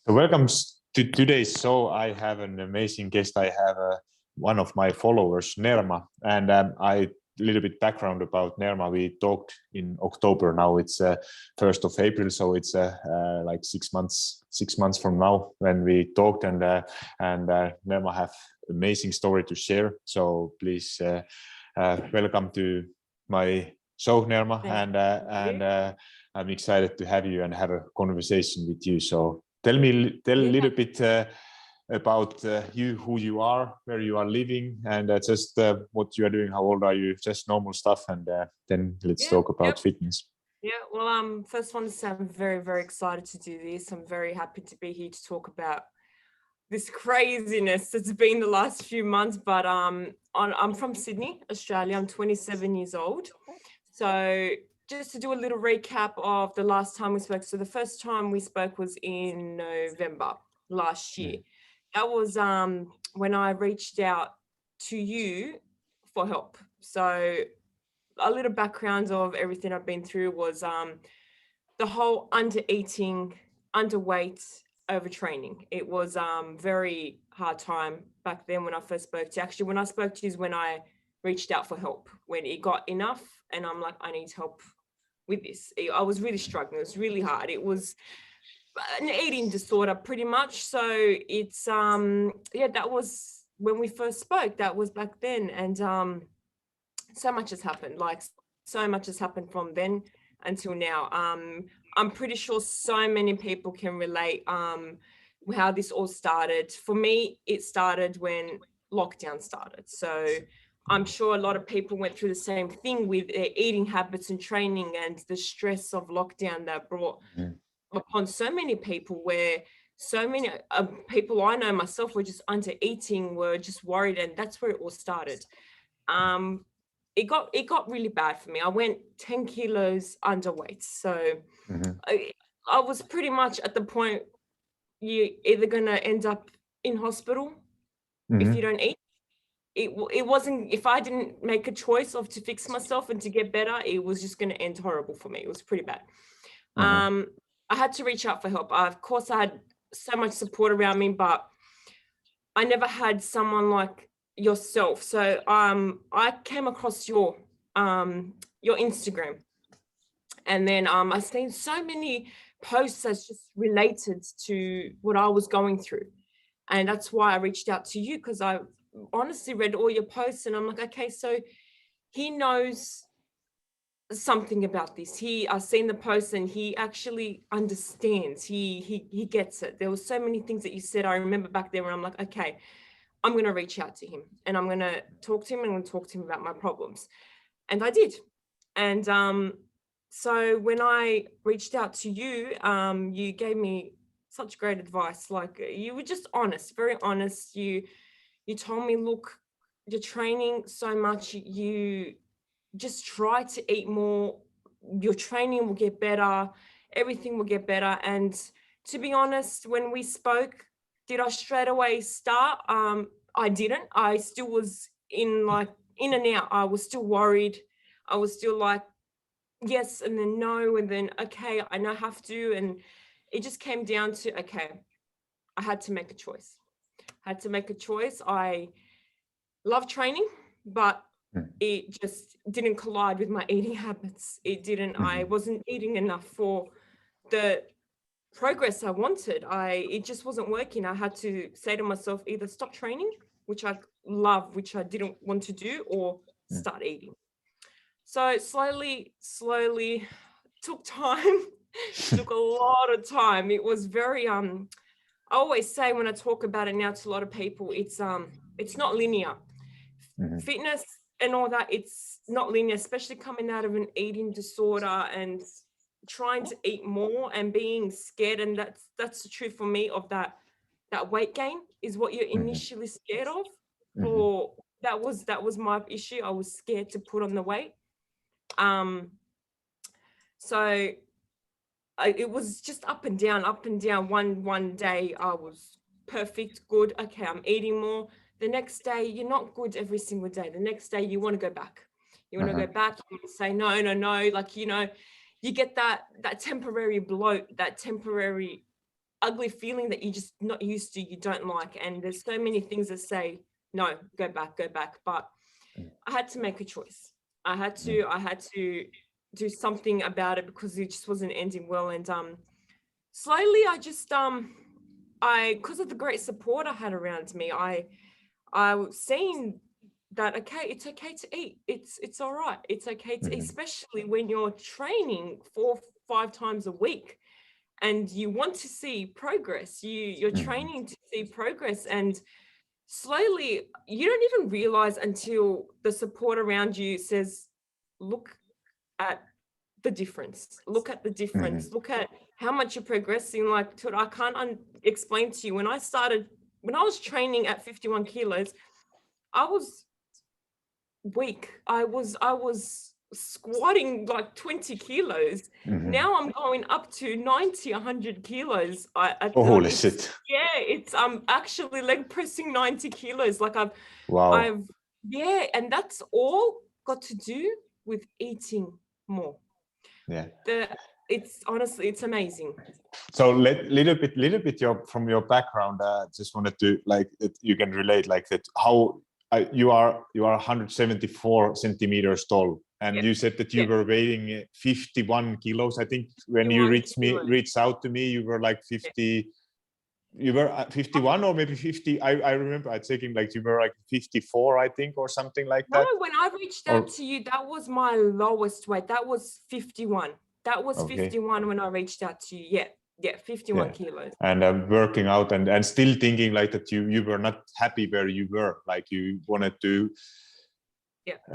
So welcome to today's show. I have an amazing guest. I have one of my followers, Nerma, and I little bit background about Nerma. We talked in October. Now it's 1st of April, so it's like 6 months. 6 months from now when we talked, and Nerma have amazing story to share. So please welcome to my show, Nerma, and I'm excited to have you and have a conversation with you. So tell a little bit about you, who you are, where you are living, and just what you are doing. How old are you? Just normal stuff, and then let's talk about fitness. Yeah, well, first I want to say I'm very, very excited to do this. I'm very happy to be here to talk about this craziness that's been the last few months. But I'm from Sydney, Australia. I'm 27 years old. So just to do a little recap of the last time we spoke. So the first time we spoke was in November last year. That was when I reached out to you for help. So a little background of everything I've been through was the whole undereating, underweight, overtraining. It was very hard time back then when I first spoke to you. Actually, when I spoke to you is when I reached out for help, when it got enough and I'm like, I need help with this. I was really struggling. It was really hard. It was an eating disorder pretty much. So it's that was when we first spoke. That was back then. And so much has happened. Like so much has happened from then until now. I'm pretty sure so many people can relate how this all started. For me, it started when lockdown started. So I'm sure a lot of people went through the same thing with their eating habits and training and the stress of lockdown that brought upon so many people, where so many people I know myself were just under eating, were just worried, and that's where it all started. It got really bad for me. I went 10 kilos underweight. So I was pretty much at the point you're either going to end up in hospital if you don't eat. It wasn't, if I didn't make a choice of to fix myself and to get better, it was just going to end horrible for me. It was pretty bad. I had to reach out for help. Of course, I had so much support around me, but I never had someone like yourself. So I came across your Instagram, and then I seen so many posts that's just related to what I was going through, and that's why I reached out to you, because I honestly read all your posts and I'm like, okay, so he knows something about this. I've seen the post and he actually understands. He gets it. There were so many things that you said. I remember back then when I'm like, okay, I'm going to reach out to him and I'm going to talk to him and I'm going to talk to him about my problems. And I did. And so when I reached out to you, you gave me such great advice. Like, you were just honest, very honest. You told me, look, you're training so much, you just try to eat more, your training will get better, everything will get better. And to be honest, when we spoke, did I straight away start? I didn't. I still was in and out. I was still worried. I was still like, yes, and then no, and then, okay, I know I have to. And it just came down to, okay, I had to make a choice. I love training, but it just didn't collide with my eating habits. It didn't. I wasn't eating enough for the progress I wanted. It just wasn't working. I had to say to myself, either stop training, which I love, which I didn't want to do, or start eating. So slowly took time. Took a lot of time. It was very I always say when I talk about it now to a lot of people, it's not linear. Fitness and all that, it's not linear, especially coming out of an eating disorder and trying to eat more and being scared. And that's the truth for me of that weight gain is what you're initially scared of. Or that was my issue. I was scared to put on the weight. So it was just up and down. One day I was perfect, good. Okay, I'm eating more. The next day, you're not good every single day. The next day, you want to go back. You want to go back. You want to say, no. Like, you get that temporary bloat, that temporary, ugly feeling that you're just not used to, you don't like. And there's so many things that say, no, go back. But I had to make a choice. I had to do something about it because it just wasn't ending well. And slowly I just because of the great support I had around me, I was seeing that, okay, it's okay to eat. It's all right. It's okay to eat, especially when you're training 4-5 times a week and you want to see progress. You're training to see progress, and slowly you don't even realize until the support around you says, look at the difference. Look at the difference. Look at how much you're progressing. Like, I can't explain to you, when I was training at 51 kilos, I was weak. I was squatting like 20 kilos. Now I'm going up to 90, 100 kilos. Holy shit. Yeah, I'm actually leg pressing 90 kilos. Like Wow. yeah, and that's all got to do with eating more. Yeah. It's honestly, it's amazing. So little bit from your background, just wanted to, like, you can relate like that, how you are 174 centimeters tall, and you said that you were weighing 51 kilos. I think when you reached out to me, you were like 50. You were at 51 or maybe 50. I remember I checking, like you were like 54, I think, or something like that. No, when I reached out to you, that was my lowest weight. That was 51. That was 51 when I reached out to you. Yeah, 51 kilos. And working out and still thinking like that you were not happy where you were, like you wanted to.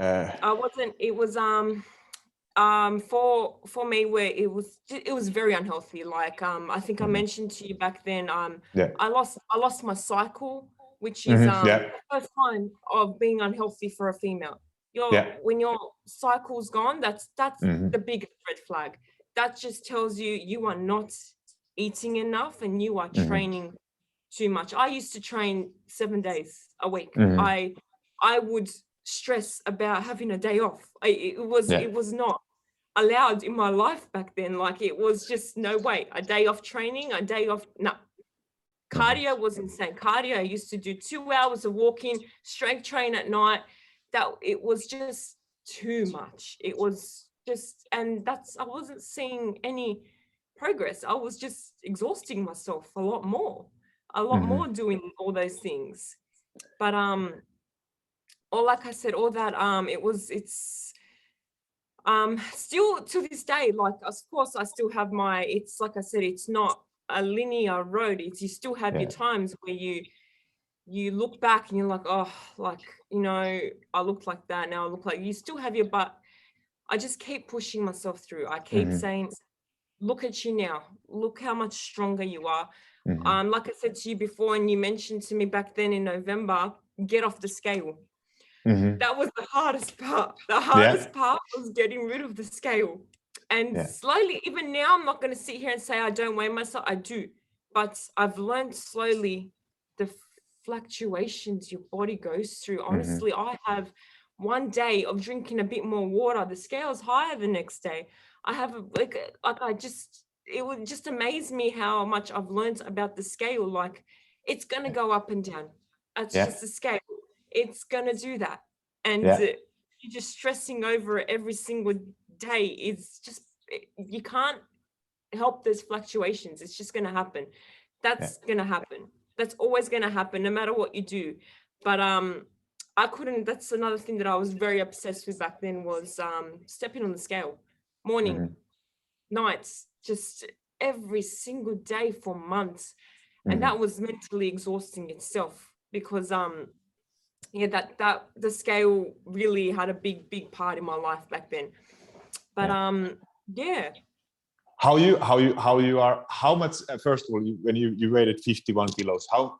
I wasn't. It was for me, where it was very unhealthy. Like I think I mentioned to you back then, I lost my cycle, which is the first sign of being unhealthy for a female. When your cycle's gone, that's the biggest red flag. That just tells you are not eating enough and you are training too much. I used to train 7 days a week. I would stress about having a day off. It was not allowed in my life back then. Like, it was just no way. A day off training, a day off, no. Cardio was insane. Cardio, I used to do 2 hours of walking, strength train at night. It was just too much. It was just, and I wasn't seeing any progress. I was just exhausting myself a lot more doing all those things. But or like I said, all that it's still to this day, like, of course I still have it's like I said, it's not a linear road. You still have your times where you look back and you're like, oh, like, I looked like that, now I look like, you still have but I just keep pushing myself through. I keep saying, look at you now, look how much stronger you are. Like I said to you before, and you mentioned to me back then in November, get off the scale. That was the hardest part. The hardest part was getting rid of the scale. And slowly, even now, I'm not going to sit here and say I don't weigh myself. I do. But I've learned slowly the fluctuations your body goes through. Honestly, I have one day of drinking a bit more water, the scale's higher the next day. I have it would just amaze me how much I've learned about the scale. Like, it's going to go up and down. That's just the scale. It's going to do that. And you're just stressing over it every single day. It's just, you can't help those fluctuations. It's just going to happen. That's going to happen. That's always going to happen, no matter what you do. But I couldn't, that's another thing that I was very obsessed with back then, was stepping on the scale, morning, nights, just every single day for months. And that was mentally exhausting itself, because that the scale really had a big part in my life back then. But how much, first of all, when you weighed 51 kilos, how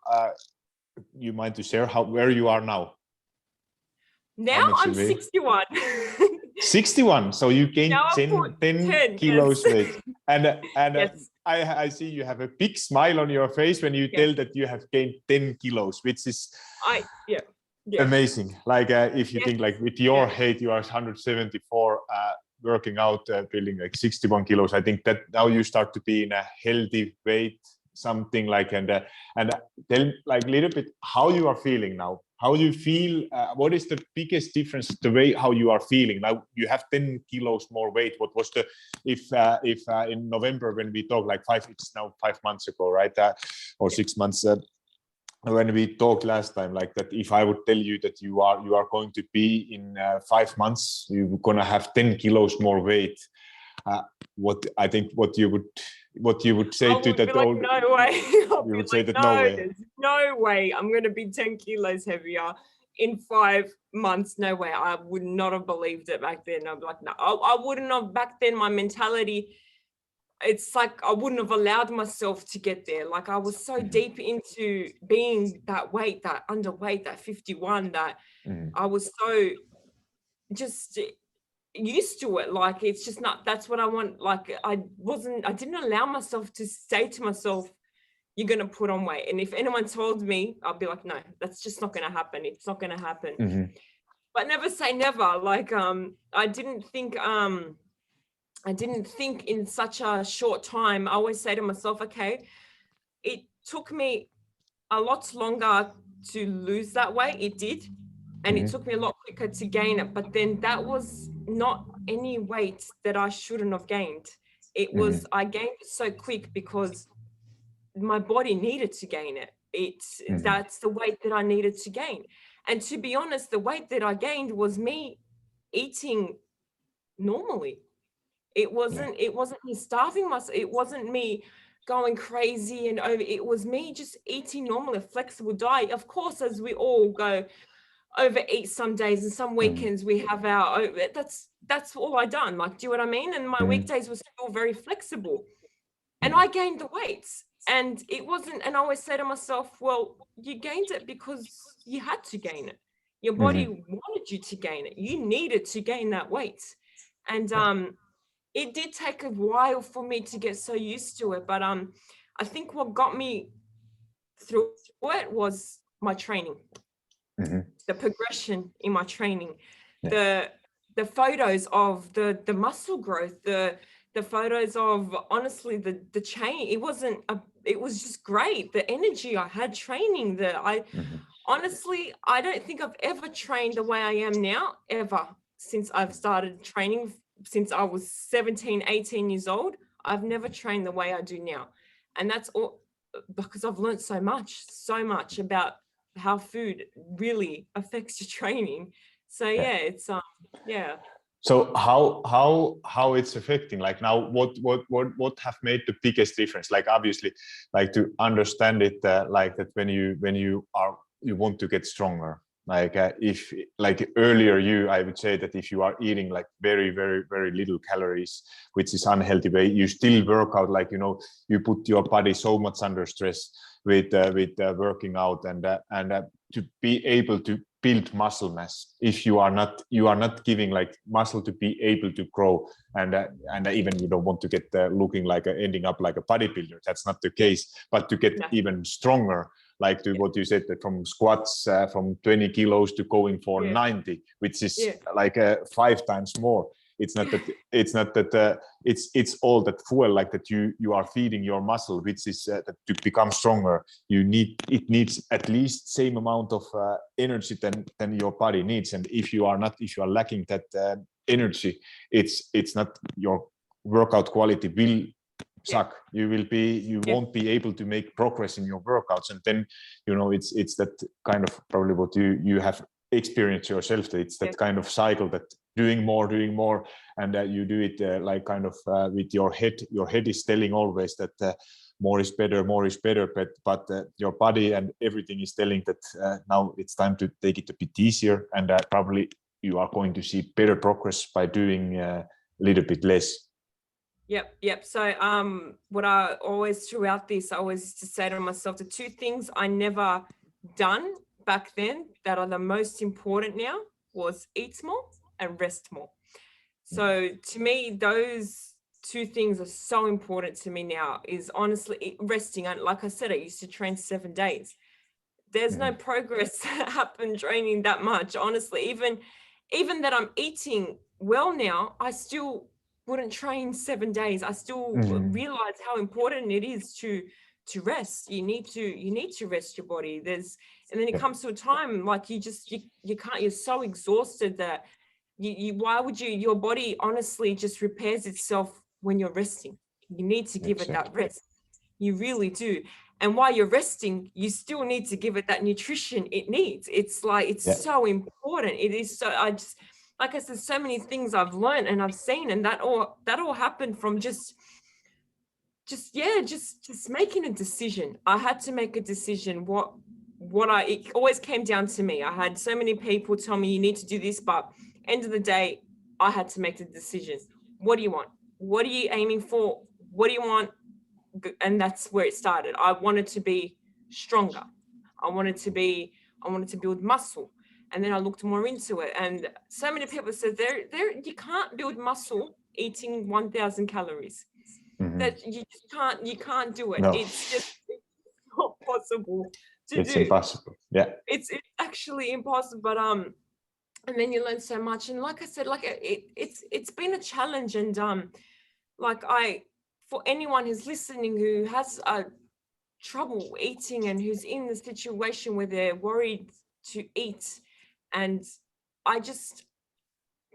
you mind to share where you are now? Now I'm 61. 61, so you gained 10 kilos weight. And I see you have a big smile on your face when you tell that you have gained 10 kilos, which is amazing. Like, if you think, like, with your height, you are 174, working out, building like 61 kilos. I think that now you start to be in a healthy weight something like, and tell like a little bit how you are feeling now. How you feel? What is the biggest difference the way how you are feeling now? You have 10 kilos more weight. What was the if in November when we talked like it's now 5 months ago, right? Or 6 months. When we talked last time, like that, if I would tell you that you are going to be in 5 months, you're gonna have 10 kilos more weight. What you would say I to would that be like, old, no way. you would say that no way. There's no way I'm going to be 10 kilos heavier in 5 months. No way. I would not have believed it back then. I'm like, no, I wouldn't have. Back then, my mentality, it's like I wouldn't have allowed myself to get there. Like I was so deep into being that weight, that underweight, that 51, that I was so just used to it. Like it's just not, that's what I want. Like I didn't allow myself to say to myself, you're going to put on weight. And if anyone told me, I'll be like, no, that's just not going to happen. It's not going to happen. But never say never. Like I didn't think in such a short time. I always say to myself, okay, it took me a lot longer to lose that weight. It did. And it took me a lot quicker to gain it. But then that was not any weight that I shouldn't have gained. It was, I gained it so quick because my body needed to gain it. That's the weight that I needed to gain. And to be honest, the weight that I gained was me eating normally. It wasn't me starving myself. It wasn't me going crazy and over. It was me just eating normally, a flexible diet. Of course, as we all go, overeat some days and some weekends we have our, that's all I done. Like, do you know what I mean? And my weekdays were still very flexible and I gained the weights and it wasn't, and I always say to myself, well, you gained it because you had to gain it. Your body wanted you to gain it. You needed to gain that weight. And it did take a while for me to get so used to it. But I think what got me through it was my training. The progression in my training, the photos of the muscle growth, the photos of honestly the change. It was just great. The energy I had training, honestly, I don't think I've ever trained the way I am now, ever, since I've started training, since I was 17, 18 years old. I've never trained the way I do now. And that's all because I've learned so much about how food really affects your training. So it's So how it's affecting, like now what have made the biggest difference? Like obviously, like to understand it, like that when you want to get stronger, like if like earlier I would say that if you are eating like very little calories, which is unhealthy way, you still work out, like you put your body so much under stress with working out and to be able to build muscle mass. If you are not giving like muscle to be able to grow, and even you don't want to get looking like ending up like a bodybuilder, that's not the case, but to get even stronger, like to what you said, that from squats from 20 kilos to going for 90, which is like 5 times more. It's not that it's all that fuel, like that you are feeding your muscle, which is that to become stronger, it needs at least same amount of energy than your body needs. And if you are lacking that energy, it's not, your workout quality will suck. You won't be able to make progress in your workouts. And then it's that kind of probably what you have experienced yourself, that it's that kind of cycle, that doing more and you do it like kind of with your head is telling always that more is better, but your body and everything is telling that now it's time to take it a bit easier, and probably you are going to see better progress by doing a little bit less. Yep. So what I always throughout this, I always used to say to myself, the 2 things I never done back then that are the most important now was eat more and rest more. So to me, those 2 things are so important to me now, is honestly resting. And like I said, I used to train 7 days. There's no progress happen training that much. Honestly, even that I'm eating well now, I still wouldn't train 7 days. I still realize how important it is to to rest. You need to rest your body. And then it comes to a time like you can't, you're so exhausted that why would your body honestly just repairs itself when you're resting. You need to give it that rest. You really do. And while you're resting, you still need to give it that nutrition it needs. It's like, it's so important. It is so, like I said, so many things I've learned and I've seen, and that all happened from just making a decision. I had to make a decision. It always came down to me. I had so many people tell me you need to do this, but end of the day, I had to make the decision. What do you want? What are you aiming for? What do you want? And that's where it started. I wanted to be stronger. I wanted to build muscle. And then I looked more into it. And so many people said you can't build muscle eating 1,000 calories. That you can't do it. No. It's not possible to do. It's impossible. Yeah. It's actually impossible. But and then you learn so much. And like I said, like it's been a challenge. And for anyone who's listening who has trouble eating and who's in the situation where they're worried to eat, and I just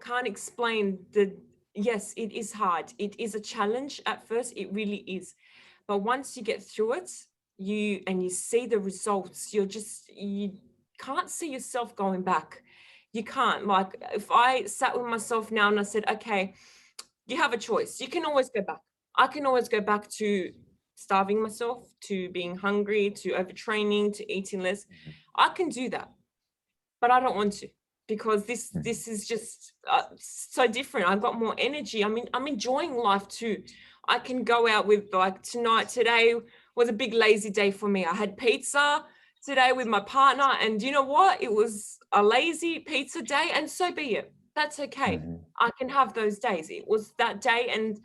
can't explain yes, it is hard. It is a challenge at first. It really is. But once you get through it, you see the results, you can't see yourself going back. You can't. Like if I sat with myself now and I said, okay, you have a choice. You can always go back. I can always go back to starving myself, to being hungry, to overtraining, to eating less. I can do that, but I don't want to, because this is just so different. I've got more energy. I mean, I'm enjoying life too. I can go out with, like today was a big lazy day for me. I had pizza today with my partner, and you know what? It was a lazy pizza day, and so be it. That's okay. I can have those days. It was that day, and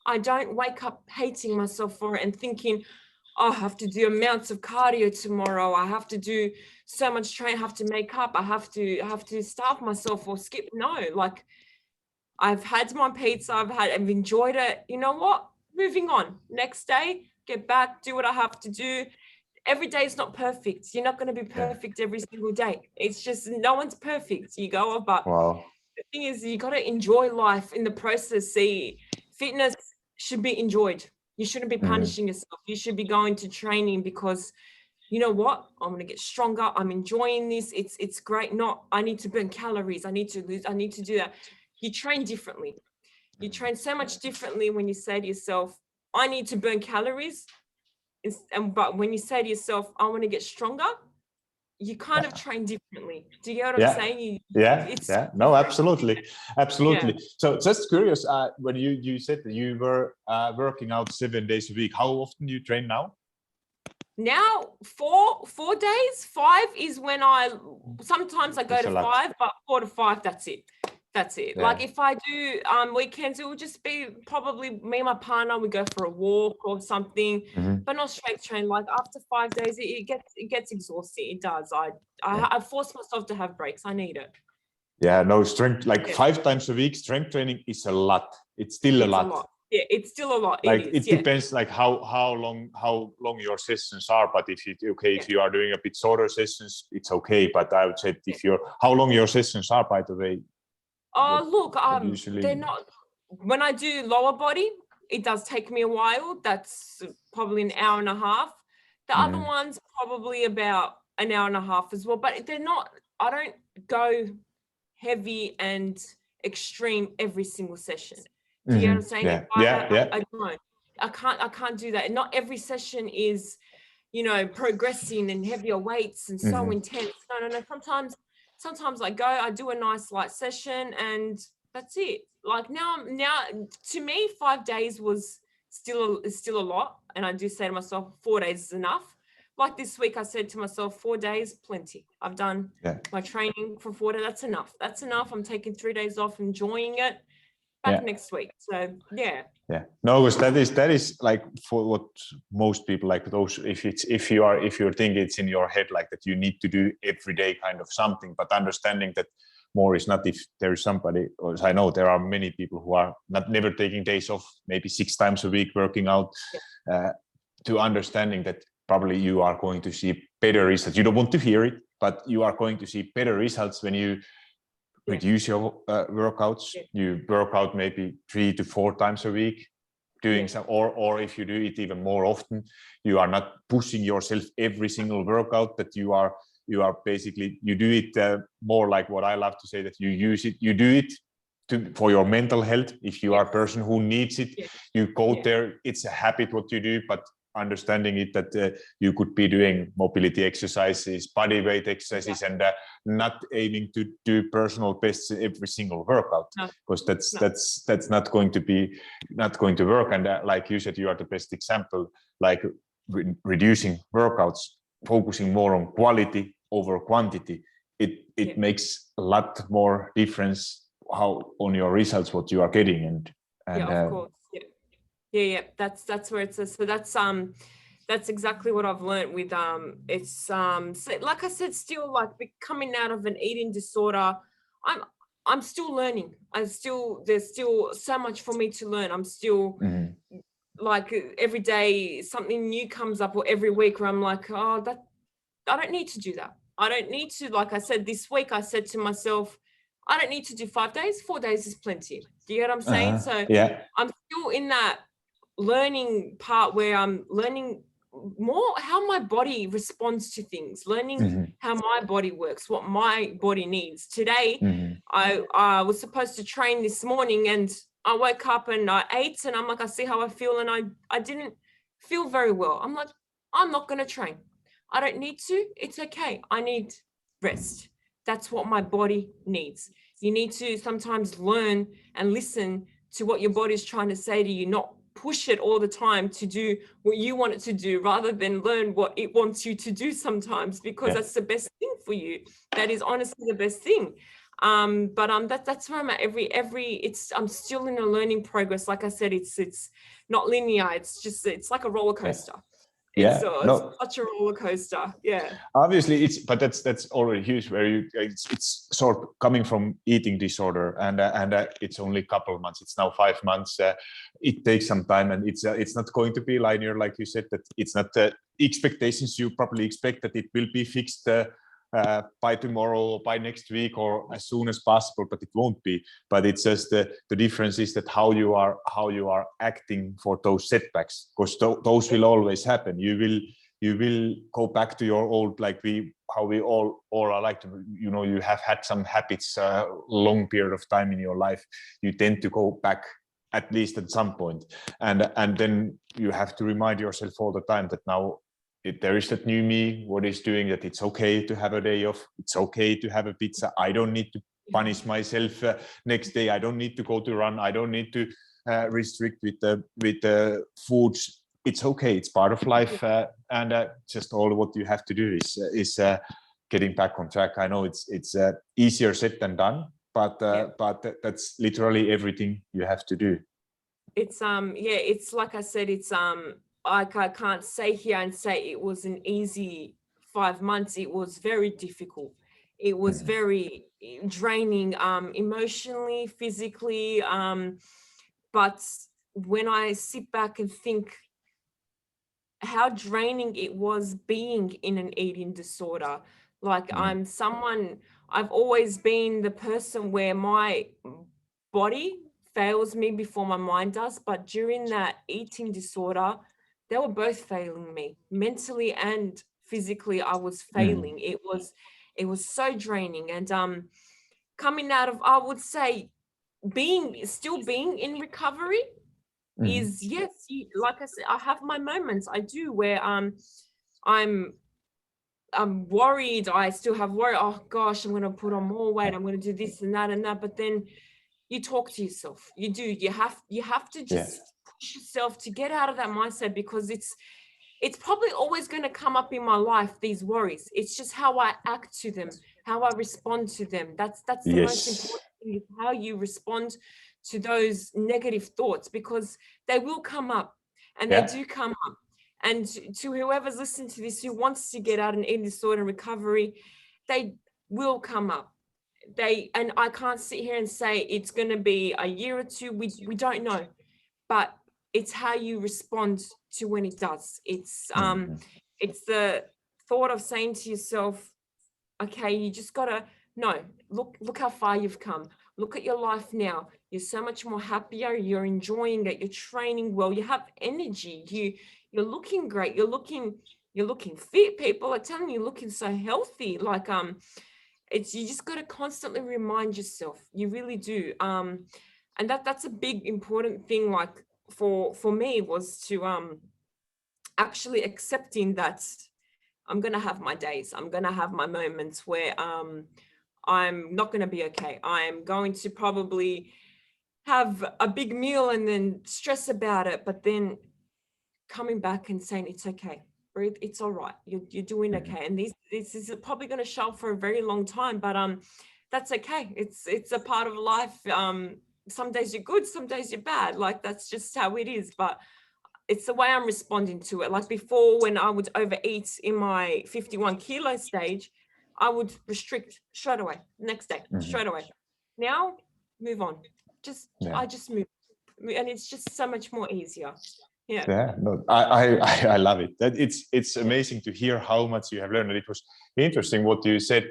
I don't wake up hating myself for it and thinking, oh, I have to do amounts of cardio tomorrow. I have to do so much training. I have to make up. I have to starve myself or skip. No, like I've had my pizza. I've enjoyed it. You know what? Moving on. Next day, get back, do what I have to do. Every day is not perfect. You're not going to be perfect every single day. It's just no one's perfect. You go, but the thing is, you got to enjoy life in the process. See, fitness should be enjoyed. You shouldn't be punishing yourself. You should be going to training because you know what? I'm going to get stronger. I'm enjoying this. It's great. Not, I need to burn calories. I need to lose. I need to do that. You train differently. You train so much differently when you say to yourself, I need to burn calories. But when you say to yourself, I want to get stronger, you kind of train differently. Do you get what I'm saying? No, absolutely. So just curious, when you said that you were working out 7 days a week, how often do you train now? Now 4 days. 5 is when sometimes I go to 5, but 4 to 5, that's it. Like if I do weekends, it will just be probably me and my partner, we go for a walk or something, but not strength train. Like after 5 days, it gets exhausting. It does. I force myself to have breaks. I need it. Yeah, no, strength, like 5 times a week, strength training is a lot. It's still a lot. Yeah, it's still a lot. Like it depends like how long your sessions are, but if you are doing a bit shorter sessions, it's okay. But I would say how long your sessions are, by the way. Look, they're not, when I do lower body, it does take me a while. That's probably an hour and a half. The other one's probably about an hour and a half as well, but they're not, I don't go heavy and extreme every single session. Do you know what I'm saying? I can't do that. Not every session is, progressing and heavier weights and so intense. No. Sometimes I do a nice light session and that's it. Like now to me, 5 days was still a lot. And I do say to myself, 4 days is enough. Like this week, I said to myself, 4 days, plenty. I've done my training for 4 days. That's enough. I'm taking 3 days off, enjoying it. Back next week. So no, because that is like for what most people, like those, if you're thinking it's in your head like that you need to do every day kind of something, but understanding that more is not. If there is somebody, or I know there are many people who are never taking days off, maybe 6 times a week working out, to understanding that probably you are going to see better results. You don't want to hear it, but you are going to see better results when you reduce your workouts. You work out maybe 3 to 4 times a week, doing some, or if you do it even more often, you are not pushing yourself every single workout, that you are basically, you do it more like what I love to say, that you do it for your mental health. If you are a person who needs it, you go there, it's a habit what you do, but understanding it that you could be doing mobility exercises, body weight exercises, and not aiming to do personal bests in every single workout, because that's not going to work. And like you said, you are the best example, like reducing workouts, focusing more on quality over quantity. It makes a lot more difference how on your results what you are getting. And of course. That's where it's so that's exactly what I've learned with it's so like I said, still like coming out of an eating disorder, I'm still learning. There's still so much for me to learn. I'm still like every day something new comes up, or every week where I'm like, oh, that I don't need to do that. I don't need to, like I said, this week I said to myself, I don't need to do 5 days, 4 days is plenty. Do you get what I'm saying? So I'm still in that learning part where I'm learning more how my body responds to things, learning how my body works, what my body needs. Today, I was supposed to train this morning, and I woke up and I ate, and I'm like, I see how I feel, and I didn't feel very well. I'm like, I'm not going to train. I don't need to. It's okay. I need rest. That's what my body needs. You need to sometimes learn and listen to what your body is trying to say to you, not push it all the time to do what you want it to do, rather than learn what it wants you to do sometimes, because that's the best thing for you. That is honestly the best thing. That's where I'm at. I'm still in a learning progress. Like I said, it's not linear. It's like a roller coaster. It's such a roller coaster. Obviously but that's already huge, where it's sort of coming from eating disorder, and it's only a couple of months. It's now 5 months. It takes some time, and it's not going to be linear, like you said. That it's not expectations. You probably expect that it will be fixed by tomorrow or by next week or as soon as possible, but it won't be. But it's just the difference is that how you are acting for those setbacks, because those will always happen. You will go back to your old, like we all are, like to, you have had some habits a long period of time in your life. You tend to go back at least at some point, and then you have to remind yourself all the time that now there is that new me, what is doing that. It's okay to have a day off. It's okay to have a pizza. I don't need to punish myself next day. I don't need to go to run. I don't need to restrict with the foods. It's okay. It's part of life, and just all what you have to do is getting back on track. I know it's easier said than done, but that's literally everything you have to do. It's it's like I said, it's I can't say here and say it was an easy 5 months. It was very difficult. It was very draining, emotionally, physically. But when I sit back and think how draining it was being in an eating disorder, like I've always been the person where my body fails me before my mind does. But during that eating disorder, they were both failing me mentally and physically. I was failing. It was so draining. And coming out of, I would say, still being in recovery is, yes, like I said, I have my moments. I do, where I'm worried. I still have worry. Oh gosh, I'm going to put on more weight. I'm going to do this and that and that. But then you talk to yourself. You do. You have to just push yourself to get out of that mindset, because it's probably always going to come up in my life, these worries. It's just how I act to them, how I respond to them. That's the most important thing, is how you respond to those negative thoughts, because they will come up, and they do come up. And to whoever's listening to this, who wants to get out an eating disorder and recovery, they will come up. And I can't sit here and say it's going to be a year or two. We don't know, but it's how you respond to when it does. It's the thought of saying to yourself, okay, you just gotta look how far you've come. Look at your life now. You're so much more happier. You're enjoying it. You're training well. You have energy. You're looking great. You're looking fit. People are telling you, looking so healthy. Like you just got to constantly remind yourself. You really do. And that's a big important thing. Like for me was to actually accepting that I'm gonna have my days. I'm gonna have my moments where I'm not gonna be okay. I'm going to probably have a big meal and then stress about it, but then coming back and saying it's okay, breathe, it's all right, you're doing okay. And this is probably going to show up for a very long time, but that's okay. It's a part of life. Some days you're good, some days you're bad. Like that's just how it is. But it's the way I'm responding to it. Like before, when I would overeat in my 51 kilo stage, I would restrict straight away, next day, straight away. Now, move on. I just move. And it's just so much more easier. Yeah, no, I love it. That it's amazing to hear how much you have learned. And it was interesting what you said,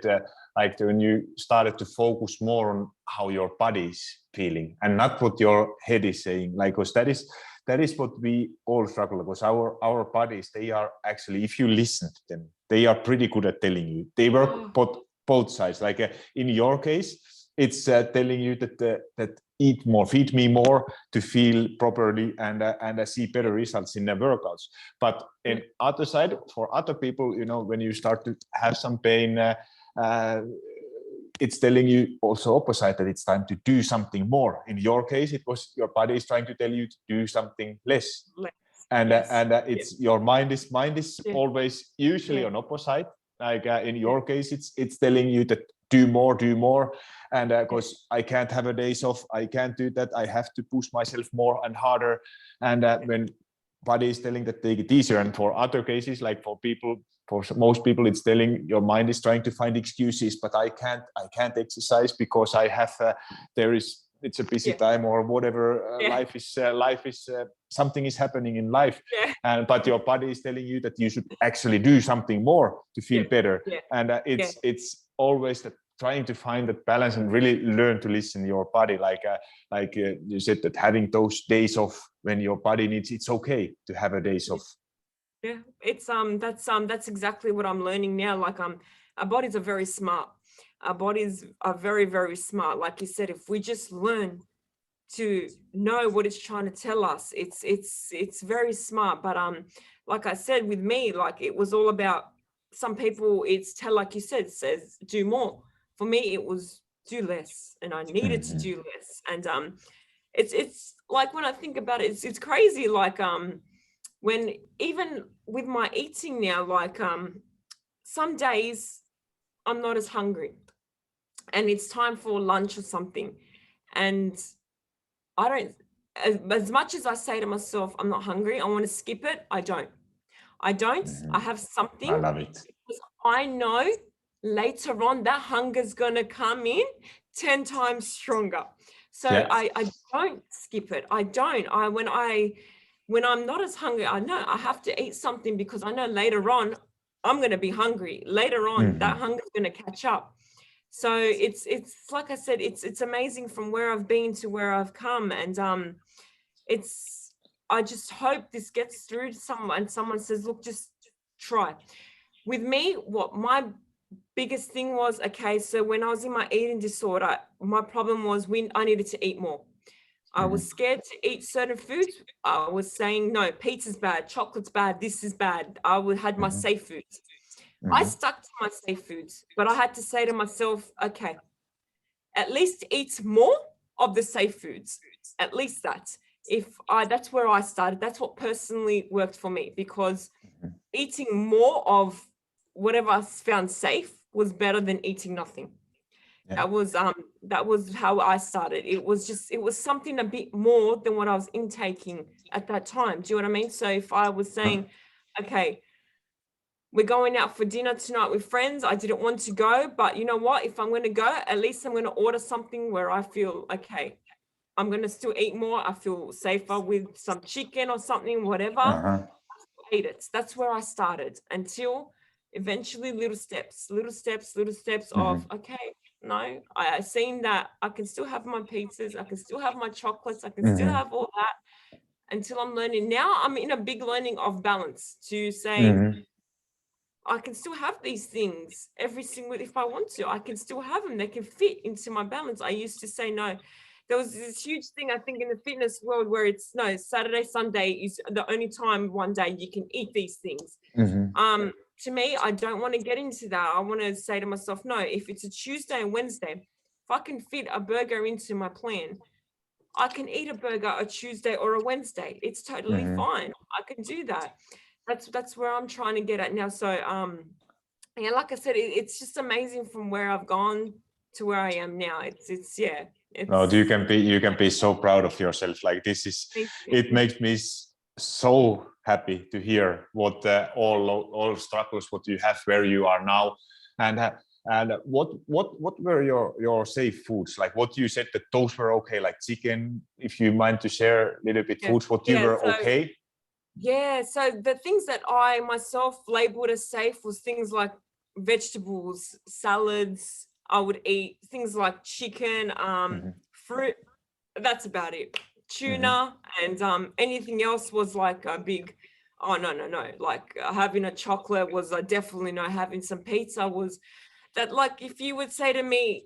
like when you started to focus more on how your body is feeling and not what your head is saying. Like, because that is what we all struggle, because our bodies, they are actually, if you listen to them, they are pretty good at telling you. They work both sides. Like in your case, it's telling you that eat more, feed me more to feel properly and see better results in the workouts. But on other side, for other people, you know, when you start to have some pain, it's telling you also opposite, that it's time to do something more. In your case, it was your body is trying to tell you to do something less. And it's your mind is always usually on opposite. Like in your case, it's telling you that do more. And because I can't have a days off, I can't do that. I have to push myself more and harder. And when body is telling that take it easier. And for other cases, like for most people, it's telling your mind is trying to find excuses, but I can't exercise because I have it's a busy time or whatever. Life is something is happening in life, but your body is telling you that you should actually do something more to feel better. And it's always that trying to find that balance and really learn to listen to your body. Like you said, that having those days off when your body needs, it's okay to have a days off. Yeah, it's that's exactly what I'm learning now. Like our bodies are very smart. Our bodies are very, very smart. Like you said, if we just learn to know what it's trying to tell us, it's very smart. But like I said, with me, like it was all about, some people like you said, says do more. For me, it was do less, and I needed to do less. And it's like, when I think about it, it's crazy. Like when even with my eating now, like some days I'm not as hungry and it's time for lunch or something, and I don't, as much as I say to myself I'm not hungry, I want to skip it, I don't. I have something. I love it. Because I know later on that hunger's gonna come in 10 times stronger. So I don't skip it. I don't. When I'm not as hungry, I know I have to eat something, because I know later on I'm going to be hungry. Later on, that hunger is going to catch up. So it's like I said, it's amazing from where I've been to where I've come. And I just hope this gets through to someone. Someone says, look, just try. With me, what my biggest thing was, okay, so when I was in my eating disorder, my problem was I needed to eat more. I was scared to eat certain foods. I was saying, no, pizza's bad, chocolate's bad, this is bad. I had my safe foods. I stuck to my safe foods, but I had to say to myself, okay, at least eat more of the safe foods. At least that. That's where I started. That's what personally worked for me, because eating more of whatever I found safe was better than eating nothing. That was how I started. It was something a bit more than what I was intaking at that time. Do you know what I mean? So if I was saying, okay, we're going out for dinner tonight with friends, I didn't want to go, but you know what? If I'm going to go, at least I'm going to order something where I feel, okay, I'm going to still eat more. I feel safer with some chicken or something, whatever. Uh-huh. I ate it. That's where I started until eventually little steps of, okay, no, I seen that I can still have my pizzas. I can still have my chocolates. I can still have all that until I'm learning. Now I'm in a big learning of balance to say, I can still have these things every single, if I want to, I can still have them. They can fit into my balance. I used to say no. There was this huge thing, I think, in the fitness world where it's no, Saturday, Sunday is the only time one day you can eat these things. To me, I don't want to get into that. I want to say to myself, no, if it's a Tuesday and Wednesday, if I can fit a burger into my plan, I can eat a burger a Tuesday or a Wednesday. It's totally fine. I can do that. That's where I'm trying to get at now. So yeah, like I said, it's just amazing from where I've gone to where I am now. It's yeah. No, you can be so proud of yourself. Like this is, it makes me so happy to hear what all struggles what you have where you are now, and what were your safe foods? Like what you said that those were okay, like chicken. If you mind to share a little bit foods what you were okay. Yeah, so the things that I myself labeled as safe was things like vegetables, salads. I would eat things like chicken, fruit. That's about it. Tuna and anything else was like a big, oh no. Like having a chocolate was definitely no. Having some pizza was that. Like if you would say to me,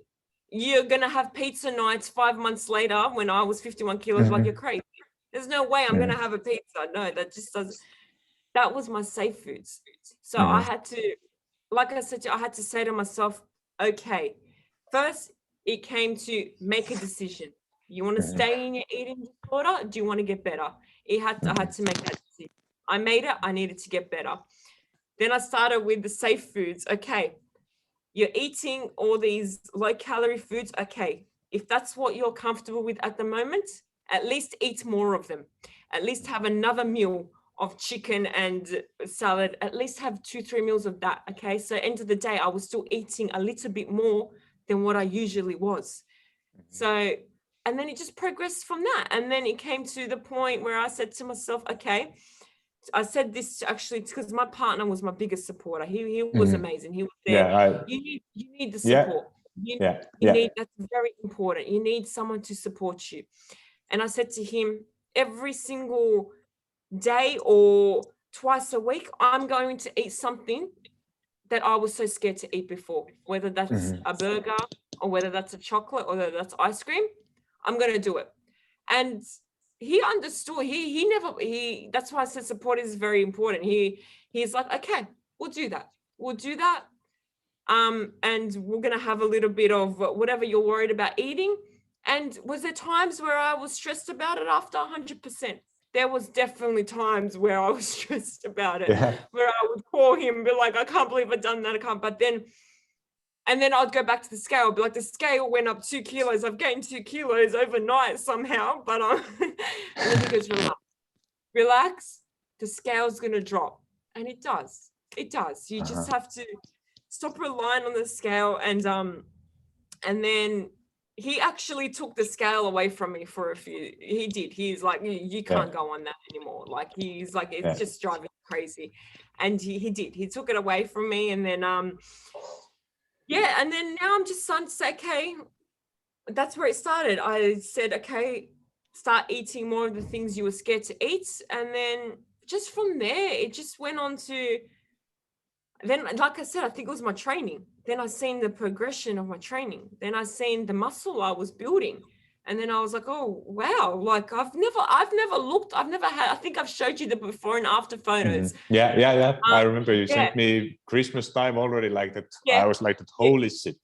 you're gonna have pizza nights 5 months later when I was 51 kilos, like you're crazy. There's no way I'm going to have a pizza. No, that just doesn't. That was my safe foods. So I had to, like I said, I had to say to myself, okay, first it came to make a decision. You want to stay in your eating disorder? Do you want to get better? I had to make that decision. I made it. I needed to get better. Then I started with the safe foods. Okay, you're eating all these low calorie foods. Okay, if that's what you're comfortable with at the moment, at least eat more of them. At least have another meal of chicken and salad. At least have 2-3 meals of that. Okay. So end of the day, I was still eating a little bit more than what I usually was. So, and then it just progressed from that. And then it came to the point where I said to myself, okay, I said this actually because my partner was my biggest supporter. He was amazing. He was there. Yeah, you need the support. You need, that's very important. You need someone to support you. And I said to him, every single day or twice a week, I'm going to eat something that I was so scared to eat before, whether that's a burger or whether that's a chocolate or whether that's ice cream. I'm going to do it. And he understood. That's why I said support is very important. He's like, okay, we'll do that. And we're going to have a little bit of whatever you're worried about eating. And was there times where I was stressed about it? After 100%? There was definitely times where I was stressed about it, where I would call him and be like, I can't believe I've done that. I can't. But then, and then I'd go back to the scale, be like, the scale went up 2 kilos. I've gained 2 kilos overnight somehow. But and then he goes, relax. The scale's going to drop. And it does. You just have to stop relying on the scale. And then he actually took the scale away from me for a few. He did. He's like, you can't go on that anymore. Like he's like, it's just driving me crazy. And he did. He took it away from me. And then and then now I'm just starting to say, okay, that's where it started. I said, okay, start eating more of the things you were scared to eat. And then just from there, it just went on to. Then, like I said, I think it was my training. Then I seen the progression of my training. Then I seen the muscle I was building. And then I was like, oh, wow. Like I've never looked, I think I've showed you the before and after photos. Yeah. I remember you sent me Christmas time already like that. I was like, holy shit.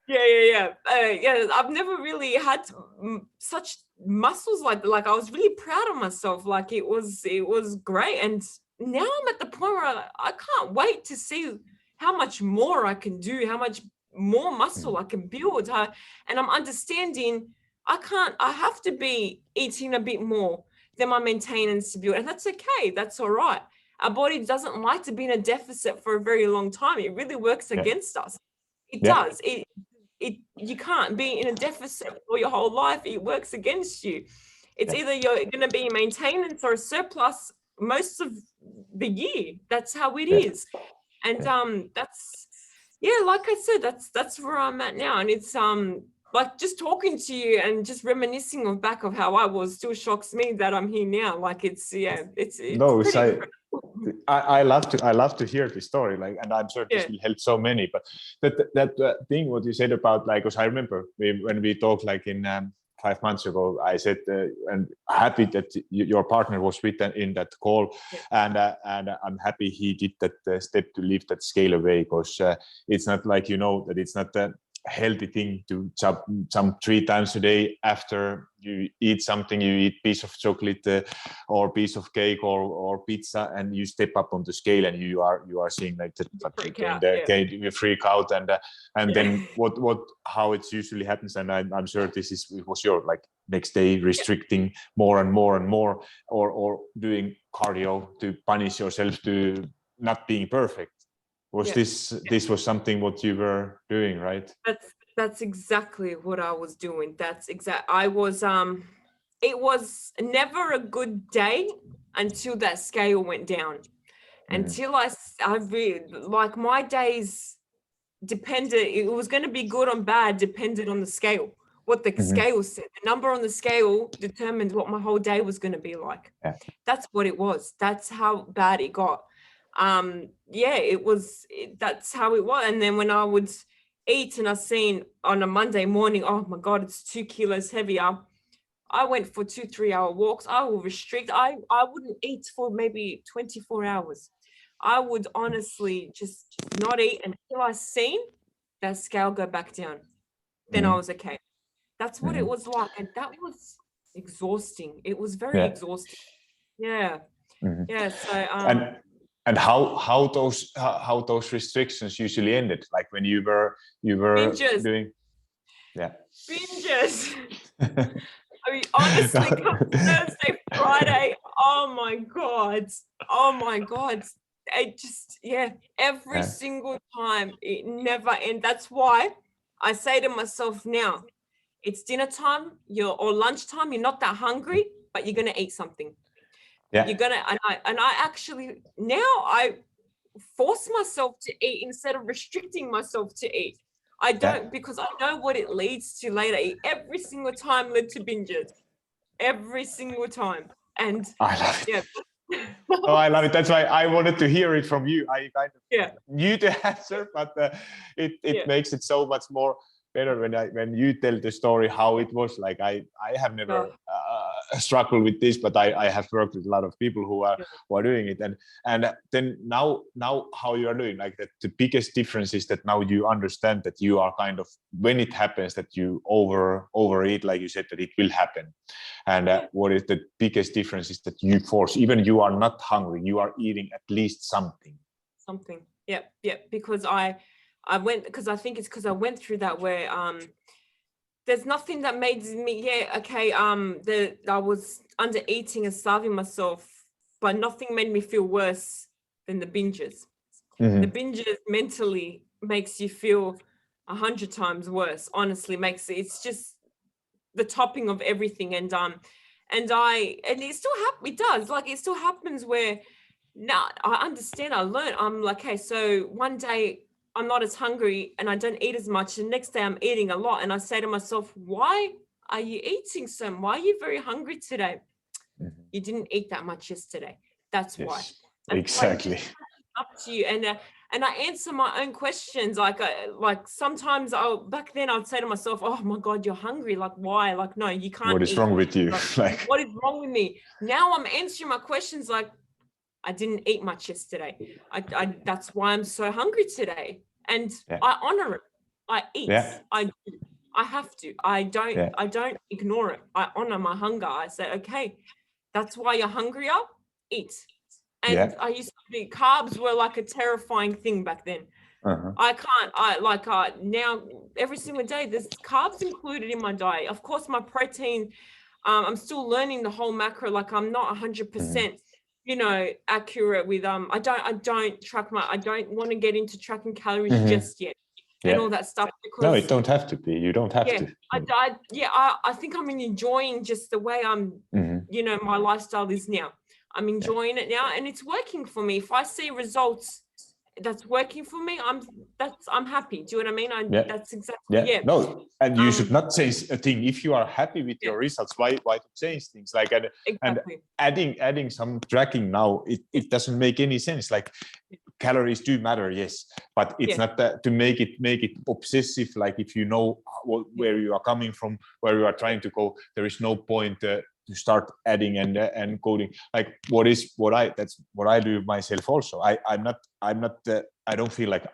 Yeah. I've never really had such muscles like I was really proud of myself. Like it was great. And now I'm at the point where I can't wait to see how much more I can do, how much more muscle I can build. And I'm understanding I have to be eating a bit more than my maintenance to build. And that's okay. That's all right. Our body doesn't like to be in a deficit for a very long time. It really works against us. It does. you can't be in a deficit for your whole life. It works against you. It's either you're going to be in maintenance or a surplus most of the year. That's how it is. And that's, like I said, that's where I'm at now. And it's like just talking to you and just reminiscing of back of how I was still shocks me that I'm here now. Like it's no, pretty I love to hear the story, like, and I'm sure this will help so many. But that thing what you said about, like, because I remember when we talked like in 5 months ago, I said, and happy that your partner was with in that call, and I'm happy he did that step to lift that scale away, because it's not like, that it's not a healthy thing to jump 3 times a day after you eat something. You eat piece of chocolate or piece of cake or pizza, and you step up on the scale, and you are seeing like you freak out, and then how it usually happens. And I'm sure it was your like next day restricting more and more and more, or doing cardio to punish yourself to not being perfect. Was this was something what you were doing, right? That's exactly what I was doing. I was it was never a good day until that scale went down. Until I really, like, my days depended, it was going to be good or bad depended on the scale. What the scale said, the number on the scale determined what my whole day was going to be like. That's what it was. That's how bad it got. That's how it was. And then when I would eat and I seen on a Monday morning, oh my God, it's 2 kilos heavier, I went for 2-3 hour walks. I will restrict. I wouldn't eat for maybe 24 hours. I would honestly just not eat until I seen that scale go back down. Then I was okay. That's what it was like. And that was exhausting. It was very exhausting. Yeah. So and how those restrictions usually ended, like when you were binges. doing binges. I mean, honestly, come Thursday, Friday, oh my God, it just, every single time, it never ends. That's why I say to myself now, it's dinner time, or lunchtime, you're not that hungry, but you're gonna eat something. You're gonna, and I actually, now I force myself to eat instead of restricting myself to eat. I don't, because I know what it leads to later. Every single time led to binges. Every single time. And I love it. Oh, I love it. That's why I wanted to hear it from you. I kind of knew the answer, but it makes it so much more better when you tell the story how it was. Like I have never struggled with this, but I have worked with a lot of people who are doing it, and then now how you are doing, like that, the biggest difference is that now you understand that you are kind of, when it happens that you overeat, like you said, that it will happen, and what is the biggest difference is that you force, even you are not hungry, you are eating at least something. Because I went, because I think it's because I went through that where there's nothing that made me I was under eating and starving myself, but nothing made me feel worse than the binges. The binges mentally makes you feel 100 times worse. Honestly, it's just the topping of everything. And it still happens. It does, like, it still happens where now I understand. I learned. I'm like, hey, so one day I'm not as hungry and I don't eat as much. The next day I'm eating a lot. And I say to myself, why are you eating so much? Why are you very hungry today? You didn't eat that much yesterday. That's why. Exactly. Up to you. And I answer my own questions. Like sometimes back then I'd say to myself, oh my God, you're hungry. Like, why? Like, no, you can't. What is wrong with you? Like, what is wrong with me? Now I'm answering my questions like, I didn't eat much yesterday. That's why I'm so hungry today. And I honor it. I eat. I do. I have to. I don't ignore it. I honor my hunger. I say, okay, that's why you're hungrier. Eat. And I used to be, carbs were like a terrifying thing back then. I can't. Now every single day there's carbs included in my diet. Of course, my protein. I'm still learning the whole macro. Like, I'm not 100%. Accurate with I don't track I don't want to get into tracking calories just yet. and all that stuff. Because no, it don't have to be. You don't have to. I think I'm enjoying just the way I'm, you know, my lifestyle is now. I'm enjoying it now, and it's working for me. If I see results that's working for me, I'm happy. Do you know what I mean? That's exactly No, and you should not change a thing if you are happy with your results. Why to change things? Like and adding some tracking now, it doesn't make any sense. Like calories do matter, yes, but it's not that to make it obsessive. Like if you know where you are coming from, where you are trying to go, there is no point to start adding and coding. Like that's what I do myself also. I'm not I don't feel like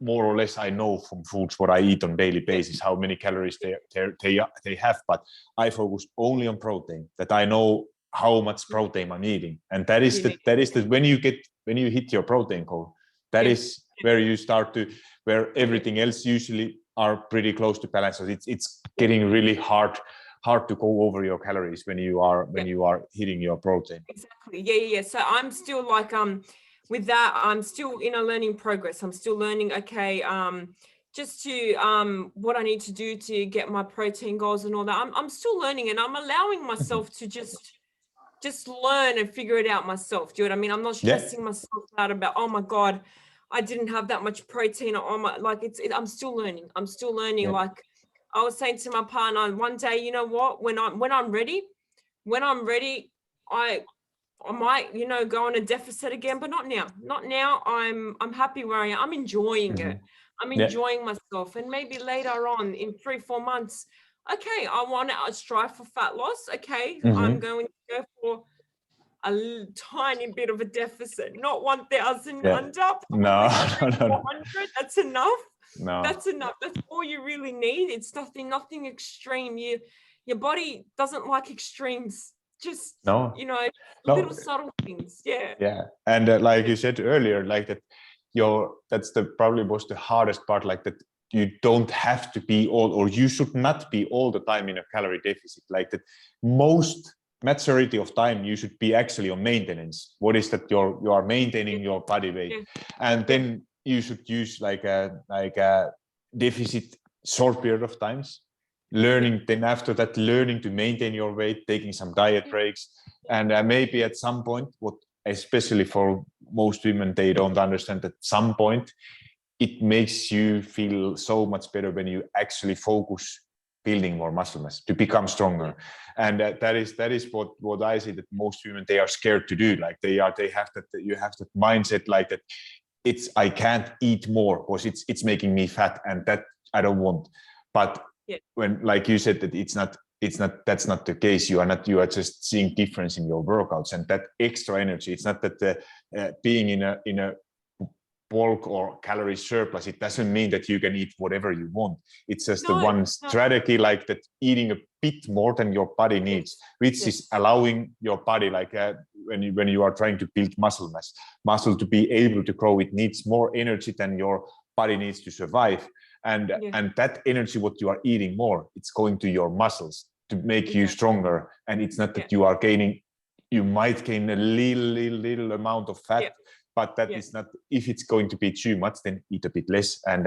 more or less I know from foods what I eat on daily basis, how many calories they have, but I focus only on protein, that I know how much protein I'm eating. And that is when you hit your protein goal, that is where you start to, where everything else usually are pretty close to balance. So it's getting really hard to go over your calories when you are hitting your protein. Exactly. So I'm still like with that, I'm still in a learning progress. I'm still learning, okay, just to what I need to do to get my protein goals and all that. I'm still learning, and I'm allowing myself to just learn and figure it out myself. Do you know what I mean? I'm not stressing myself out about, oh my God, I didn't have that much protein on my, like I'm still learning. Like I was saying to my partner one day, you know what, when I'm ready, I might, you know, go on a deficit again, but not now. I'm happy where I am. I'm enjoying it. I'm enjoying myself. And maybe later on in 3-4 months, okay, I want to strive for fat loss. Okay, I'm going to go for a tiny bit of a deficit, not 1,000 under. No. 400. That's enough. No. That's enough. That's all you really need. It's nothing extreme. Your body doesn't like extremes. Just, you know, little subtle things. And like you said earlier, like that that's probably was the hardest part, like that you don't have to be or you should not be all the time in a calorie deficit. Like that most majority of time you should be actually on maintenance. What is that? You are maintaining your body weight, and then you should use like a deficit short period of times, learning, then after that learning to maintain your weight, taking some diet breaks, and maybe at some point, what especially for most women, they don't understand that at some point it makes you feel so much better when you actually focus building more muscle mass to become stronger. And that is what I see that most women, they are scared to do. Like you have that mindset, like that I can't eat more because it's making me fat, and that I don't want. But when, like you said, that that's not the case. You are just seeing difference in your workouts and that extra energy. It's not that being in a bulk or calorie surplus, it doesn't mean that you can eat whatever you want. It's just the one strategy, like that, eating a bit more than your body needs, which is allowing your body, like when you are trying to build muscle mass, muscle to be able to grow, it needs more energy than your body needs to survive. And that energy, what you are eating more, it's going to your muscles to make you stronger. And it's not that you are gaining, you might gain a little amount of fat, but that is not, if it's going to be too much, then eat a bit less. And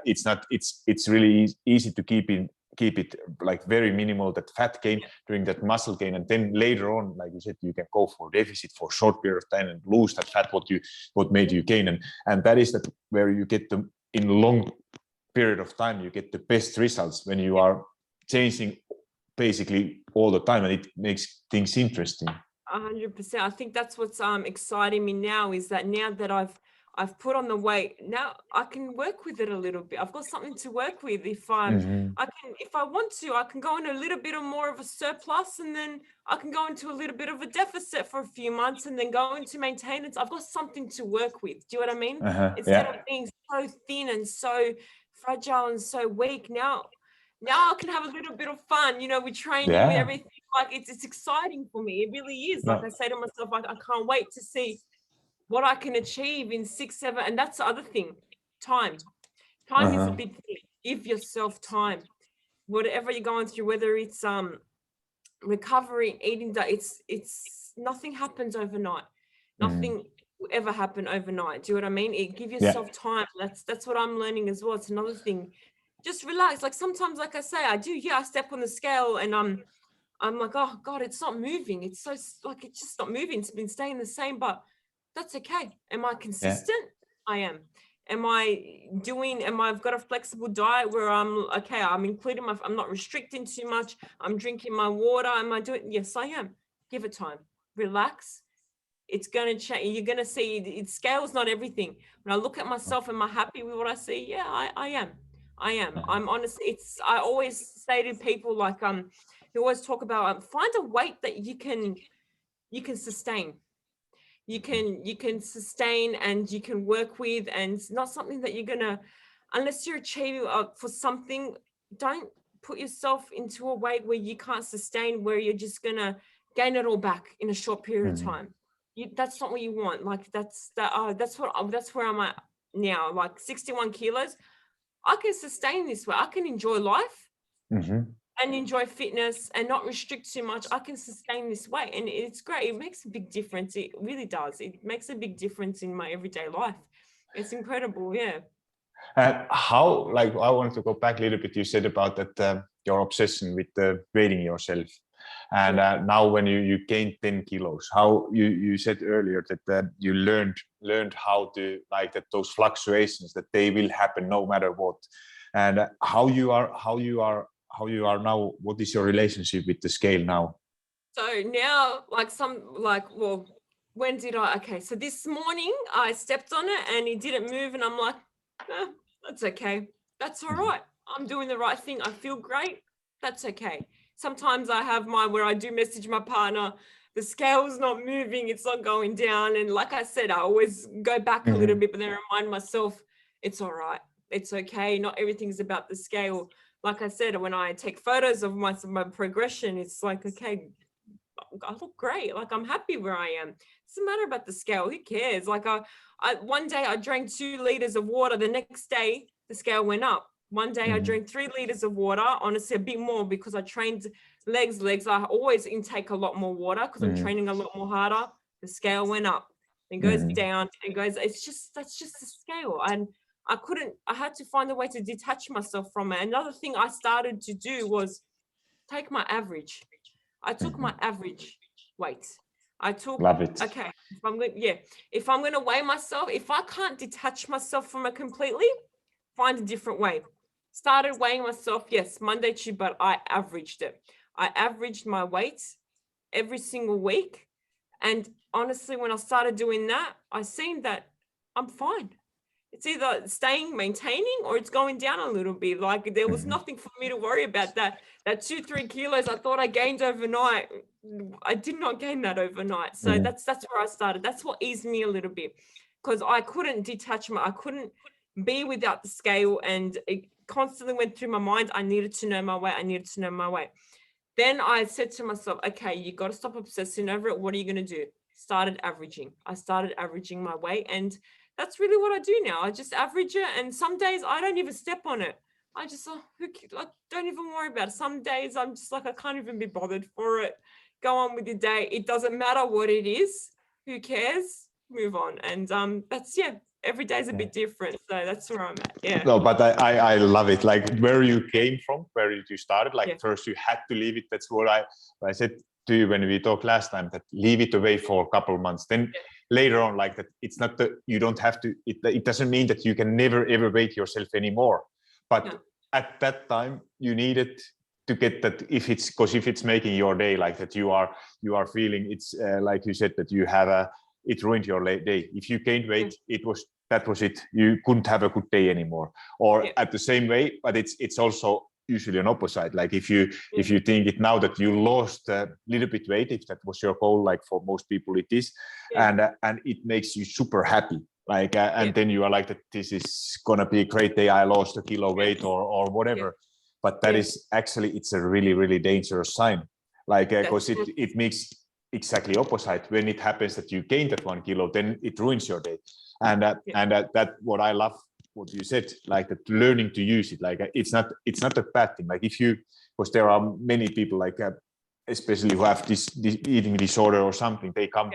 it's really easy to keep it like very minimal, that fat gain during that muscle gain. And then later on, like you said, you can go for deficit for a short period of time and lose that fat, what made you gain. And that is that where you get them in long period of time, you get the best results when you are changing basically all the time, and it makes things interesting. 100%. I think that's what's exciting me now, is that now that I've put on the weight, now I can work with it a little bit. I've got something to work with. If I want to, I can go into a little bit of more of a surplus, and then I can go into a little bit of a deficit for a few months, and then go into maintenance. I've got something to work with. Do you know what I mean? Instead of being so thin and so fragile and so weak, now I can have a little bit of fun, you know, with training, with everything. Like it's exciting for me. It really is. Like I say to myself, I can't wait to see what I can achieve in 6, 7. And that's the other thing. Time is a big thing. Give yourself time. Whatever you're going through, whether it's recovery, eating, it's nothing happens overnight. Nothing ever happen overnight. Do you know what I mean? Give yourself time. That's what I'm learning as well. It's another thing. Just relax. Like sometimes, like I say, I step on the scale and I'm like, oh God, it's not moving. It's so like, it's just not moving. It's been staying the same, but that's okay. Am I consistent? I am. I've got a flexible diet where I'm not restricting too much. I'm drinking my water. Am I doing? Yes, I am. Give it time. Relax. It's going to change. You're going to see it scales, not everything. When I look at myself, am I happy with what I see? Yeah, I am. I'm honest. I always say to people like, you always talk about find a weight that you can sustain. You can sustain and you can work with, and it's not something that you're gonna, unless you're achieving for something, don't put yourself into a weight where you can't sustain, where you're just gonna gain it all back in a short period of time. That's not what you want. Like that's where I'm at now. Like 61 kilos, I can sustain this way. I can enjoy life and enjoy fitness and not restrict too much. I can sustain this way, and it's great. It makes a big difference. It really does. It makes a big difference in my everyday life. It's incredible. Yeah. And how, like, I wanted to go back a little bit. You said about that your obsession with weighing yourself, and now when you gained 10 kilos, how you said earlier that you learned how to, like, that those fluctuations, that they will happen no matter what, and how you are now. What is your relationship with the scale now? So now, when did I? Okay, so this morning I stepped on it and it didn't move, and I'm like, that's okay. That's all right. I'm doing the right thing. I feel great. That's okay. Sometimes I have where I do message my partner, the scale's not moving, it's not going down. And like I said, I always go back a little bit, but then remind myself, it's all right. It's okay. Not everything's about the scale. Like I said, when I take photos of my progression, it's like, okay, I look great. Like I'm happy where I am. It doesn't matter about the scale. Who cares? Like one day I drank 2 liters of water. The next day the scale went up. One day I drank 3 liters of water. Honestly, a bit more because I trained legs. I always intake a lot more water because I'm training a lot more harder. The scale went up. It goes down. It goes. That's just the scale. And I had to find a way to detach myself from it. Another thing I started to do was take my average. I took my average weight. Love it. Okay, if I'm going to weigh myself, if I can't detach myself from it completely, find a different way. Started weighing myself, yes, Monday, Tuesday, but I averaged it. I averaged my weight every single week. And honestly, when I started doing that, I seen that I'm fine. It's either maintaining, or it's going down a little bit. Like there was nothing for me to worry about. That 2-3 kilos I thought I gained overnight, I did not gain that overnight. So that's where I started. That's what eased me a little bit, because I couldn't detach I couldn't be without the scale, and it constantly went through my mind. I needed to know my weight. Then I said to myself, okay, you got to stop obsessing over it. What are you going to do? I started averaging my weight, and that's really what I do now. I just average it, and some days I don't even step on it. I just don't even worry about it. Some days I'm just like, I can't even be bothered for it. Go on with your day. It doesn't matter what it is. Who cares? Move on. And every day's a bit different. So that's where I'm at. Yeah. No, but I love it. Like where you came from, where you started. Like first you had to leave it. That's what I said to you when we talked last time, that leave it away for a couple of months. Then later on, like that, it's not you don't have to. It doesn't mean that you can never ever weight yourself anymore. But at that time, you needed to get that, if it's making your day, like that, you are feeling it's like you said, that you have it ruined your day. If you gained weight, that was it. You couldn't have a good day anymore. Or at the same way, but it's also usually an opposite. Like if you think it now that you lost a little bit weight, if that was your goal, like for most people it is, and it makes you super happy. Like and then you are like that. This is gonna be a great day. I lost a kilo weight or whatever. But that is actually, it's a really, really dangerous sign. Like because it makes exactly opposite. When it happens that you gain that 1 kilo, then it ruins your day. And that what I love what you said, like that, learning to use it. Like it's not a bad thing. Like if you, because there are many people like especially who have this eating disorder or something, they come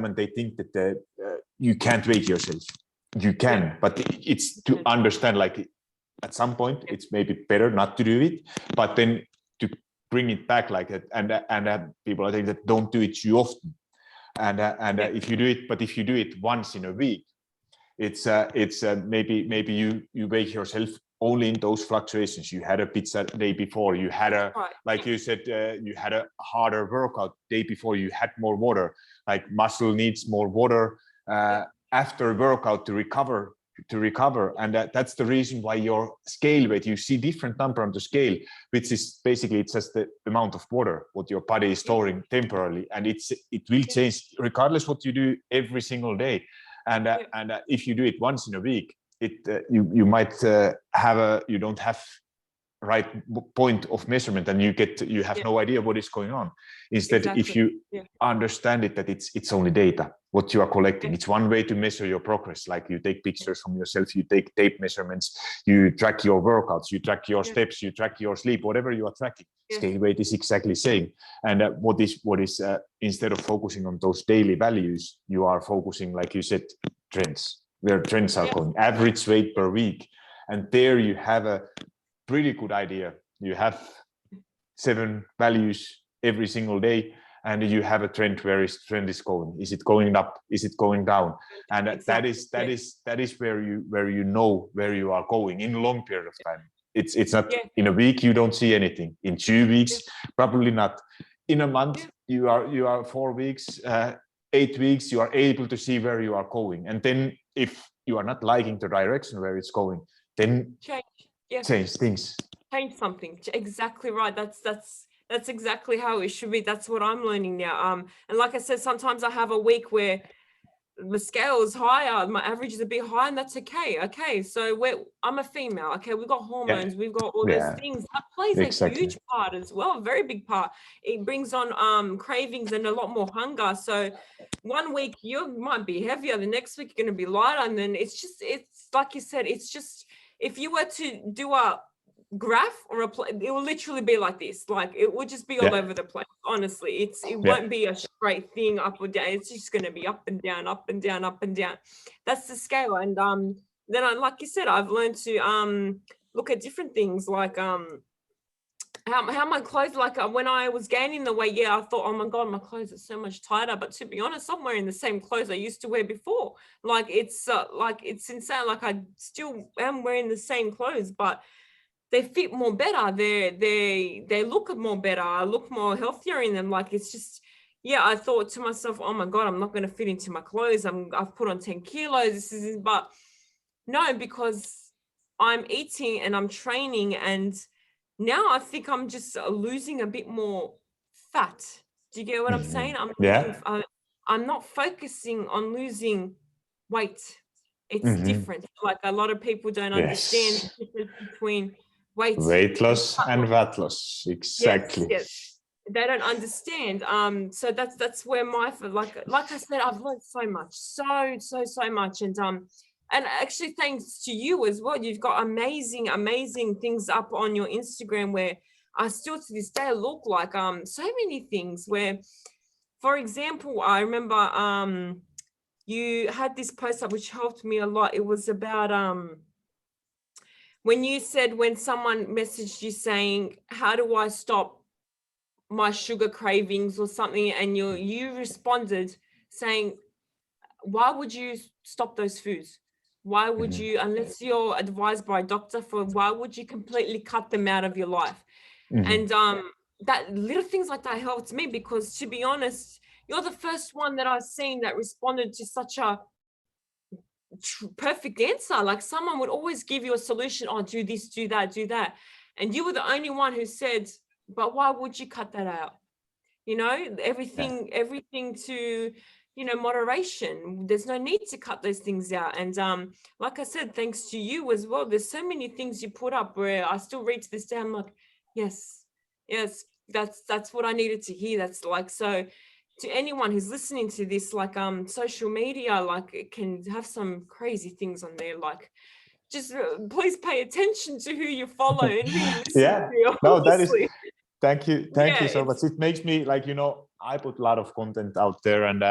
and they think that you can't weigh yourself. You can, but it's to understand, like at some point it's maybe better not to do it, but then to bring it back like that. And people, I think, that don't do it too often. And if you do it, but if you do it once in a week, it's maybe you weigh yourself only in those fluctuations. You had a pizza the day before, you had like you said, you had a harder workout day before, you had more water. Like muscle needs more water after workout to recover. And that's the reason why your scale weight, you see different number on the scale, which is basically, it's just the amount of water what your body is storing temporarily, and it will change regardless what you do every single day. And if you do it once in a week, you might you don't have right point of measurement, and you have no idea what is going on. Instead, if you understand it, that it's only data what you are collecting. It's one way to measure your progress. Like you take pictures from yourself, you take tape measurements, you track your workouts, you track your steps, you track your sleep, whatever you are tracking. Scale weight is exactly the same. And what is instead of focusing on those daily values, you are focusing, like you said, trends, where trends are going, average weight per week. And there you have a pretty good idea. You have 7 values every single day, and you have a trend. Where is trend is going? Is it going up? Is it going down? And that is where you know where you are going in a long period of time. It's not in a week you don't see anything. In 2 weeks, probably not. In a month, you are 4 weeks, 8 weeks, you are able to see where you are going. And then if you are not liking the direction where it's going, then change things. Change something. Exactly right. That's exactly how it should be. That's what I'm learning now. And like I said, sometimes I have a week where the scale is higher, my average is a bit high, and that's okay. Okay, so I'm a female. Okay, we've got hormones, we've got all those things. That plays a huge part as well, a very big part. It brings on cravings and a lot more hunger. So one week you might be heavier, the next week you're going to be lighter, and then it's like you said, it's just, if you were to do a graph or it will literally be like this, like it would just be all over the place. Honestly, it won't be a straight thing up or down. It's just going to be up and down, up and down, up and down. That's the scale. And then like you said, I've learned to look at different things, like how my clothes, like when I was gaining the weight, I thought, oh my god, my clothes are so much tighter. But to be honest, I'm wearing the same clothes I used to wear before. Like it's insane. Like I still am wearing the same clothes, but they fit more better. They look more better. I look more healthier in them. Like it's just, I thought to myself, oh my god, I'm not going to fit into my clothes. I've put on 10 kilos. But no, because I'm eating and I'm training, and now I think I'm just losing a bit more fat. Do you get what I'm saying? I'm not focusing on losing weight. It's different. Like a lot of people don't understand the difference between weight loss and fat loss. Exactly. Yes. They don't understand. So that's where like I said, I've learned so much, so much. And actually thanks to you as well, you've got amazing things up on your Instagram where I still to this day look like so many things where, for example, I remember you had this post up which helped me a lot. It was about when you said, when someone messaged you saying, how do I stop my sugar cravings or something? And you responded saying, why would you stop those foods? Why would you, unless you're advised by a doctor why would you completely cut them out of your life? And that little things like that helped me, because to be honest, you're the first one that I've seen that responded to such a perfect answer. Like someone would always give you a solution. Oh, do this, do that, do that. And you were the only one who said, but why would you cut that out? Everything to, moderation. There's no need to cut those things out. And like I said, thanks to you as well, there's so many things you put up where I still read to this day. I'm like, yes, that's what I needed to hear. That's like, so to anyone who's listening to this, like social media, like it can have some crazy things on there. Like just please pay attention to who you follow and who you listen to. No, Thank you so Yeah, much. It makes me like, I put a lot of content out there, and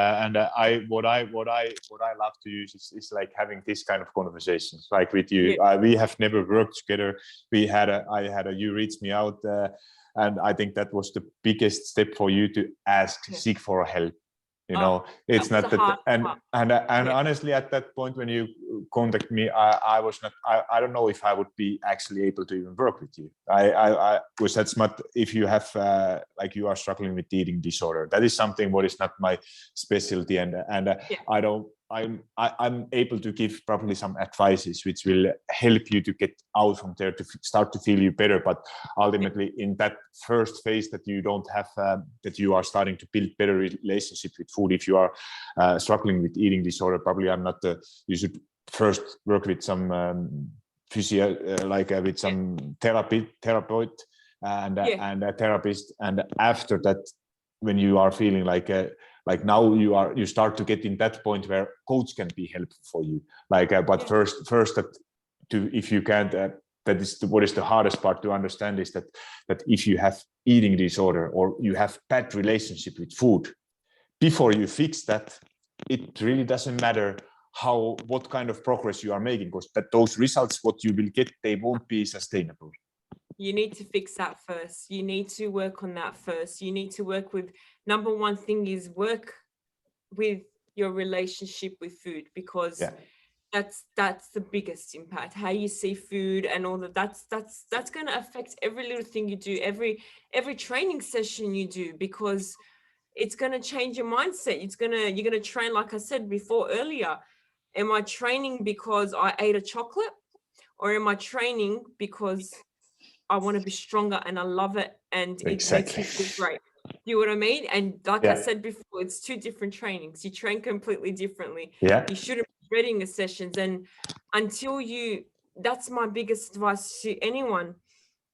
what I love to use is like having this kind of conversations, like with you. yeah, We have never worked together. You reached me out, and I think that was the biggest step for you to seek for help. It's that was not a that, hard and part. Yeah. honestly, at that point when you contact me, I was not. I don't know if I would be actually able to even work with you. I was that's not if you have like you are struggling with eating disorder. That is something what is not my specialty, and Yeah. I don't. I'm able to give probably some advices which will help you to get out from there to start to feel you better. But ultimately, in that first phase that you don't have, that you are starting to build better relationship with food. If you are struggling with eating disorder, probably I'm not. You should first work with some physio, with some therapeut and a therapist, and after that, when you are feeling like now you start to get in that point where coach can be helpful for you. But first that if you can't, that is what is the hardest part to understand is that if you have eating disorder or you have bad relationship with food, before you fix that, it really doesn't matter what kind of progress you are making, because those results what you will get, they won't be sustainable. You need to fix that first. You need to work on that first. You need to work with, number one thing is work with your relationship with food, because that's the biggest impact. How you see food and all that, that's going to affect every little thing you do, every training session you do, because it's going to change your mindset. You're going to train, like I said before earlier. Am I training because I ate a chocolate, or am I training because I want to be stronger and I love it and it makes me feel great? You know what I mean? And like I said before, it's two different trainings. You train completely differently. You shouldn't be dreading the sessions. And that's my biggest advice to anyone.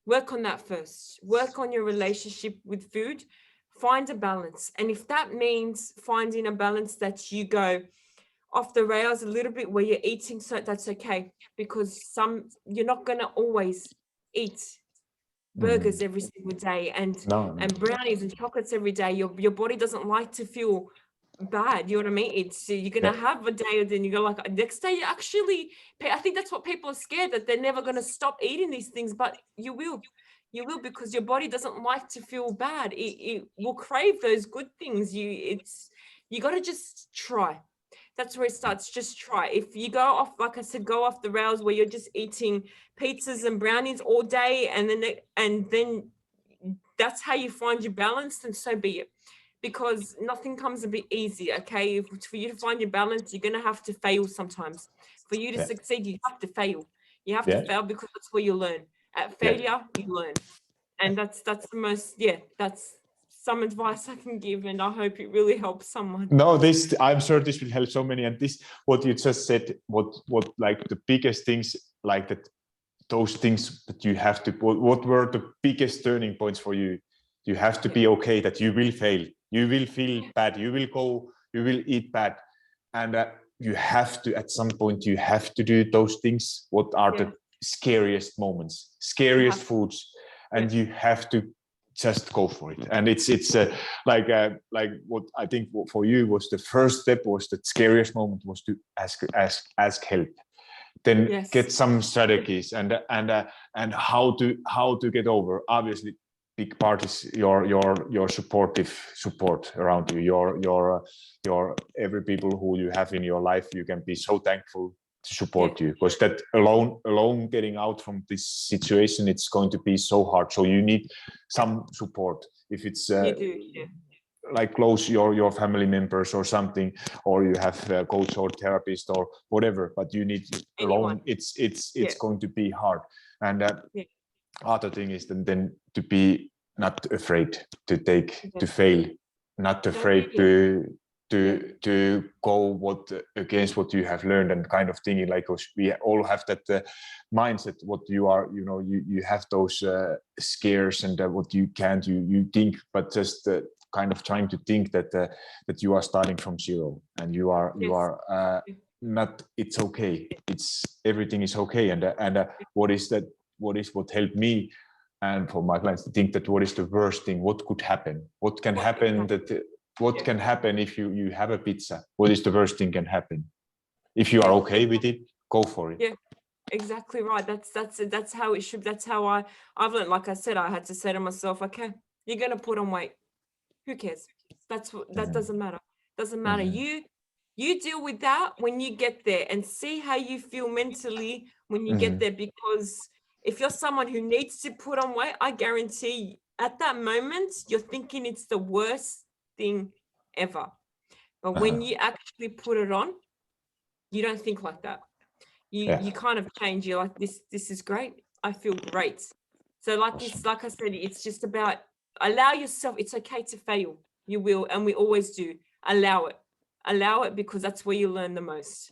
Work on that first. Work on your relationship with food. Find a balance. And if that means finding a balance that you go off the rails a little bit where you're eating, so that's okay, because you're not going to always eat burgers every single day and brownies and chocolates every day. Your body doesn't like to feel bad. You know what I mean? You're going to have a day and then you go like next day, I think that's what people are scared, that they're never going to stop eating these things, but you will, because your body doesn't like to feel bad. It will crave those good things. You got to just try. That's where it starts. Just try. If you go off, like I said, go off the rails where you're just eating pizzas and brownies all day, and then that's how you find your balance, then so be it. Because nothing comes a bit easy, okay? For you to find your balance, you're going to have to fail sometimes. For you to succeed, you have to fail. You have to fail, because that's where you learn. At failure, you learn. And that's the most, that's some advice I can give, and I hope it really helps someone. No, I'm sure this will help so many. And this, what you just said, what like the biggest things, like that, those things that you have to, what were the biggest turning points for you? You have to be okay that you will fail, you will feel bad, you will eat bad, and you have to, at some point, you have to do those things. What are the scariest moments, scariest foods, and you have to just go for it. And it's like what I think for you was the first step, was the scariest moment, was to ask help. Then get some strategies and how to get over. Obviously, big part is your support around you, your every people who you have in your life. You can be so thankful to support you, because that alone getting out from this situation, it's going to be so hard. So you need some support. If it's like close your family members or something, or you have a coach or therapist or whatever, but you need alone. It's going to be hard. And other thing is then to be not afraid to fail, not afraid to go against what you have learned, and kind of thinking like we all have that mindset, what you are, you have those scares, and what you can't, you think, but just kind of trying to think that you are starting from zero, and you are not, it's okay, everything is okay. And what helped me and for my clients to think that what is the worst thing, what could happen, what can happen, what can happen if you have a pizza, what is the worst thing can happen. If you are okay with it, go for it. Yeah, exactly right. That's how it should. That's how I've learned. Like I said, I had to say to myself, okay, you're gonna put on weight. Who cares? That doesn't matter. Doesn't matter. You deal with that when you get there, and see how you feel mentally when you get there. Because if you're someone who needs to put on weight, I guarantee at that moment you're thinking it's the worst thing ever. But when you actually put it on, you don't think like that. You kind of change. You're like, this is great. I feel great. So like I said, it's just about allow yourself. It's okay to fail. You will, and we always do. Allow it because that's where you learn the most.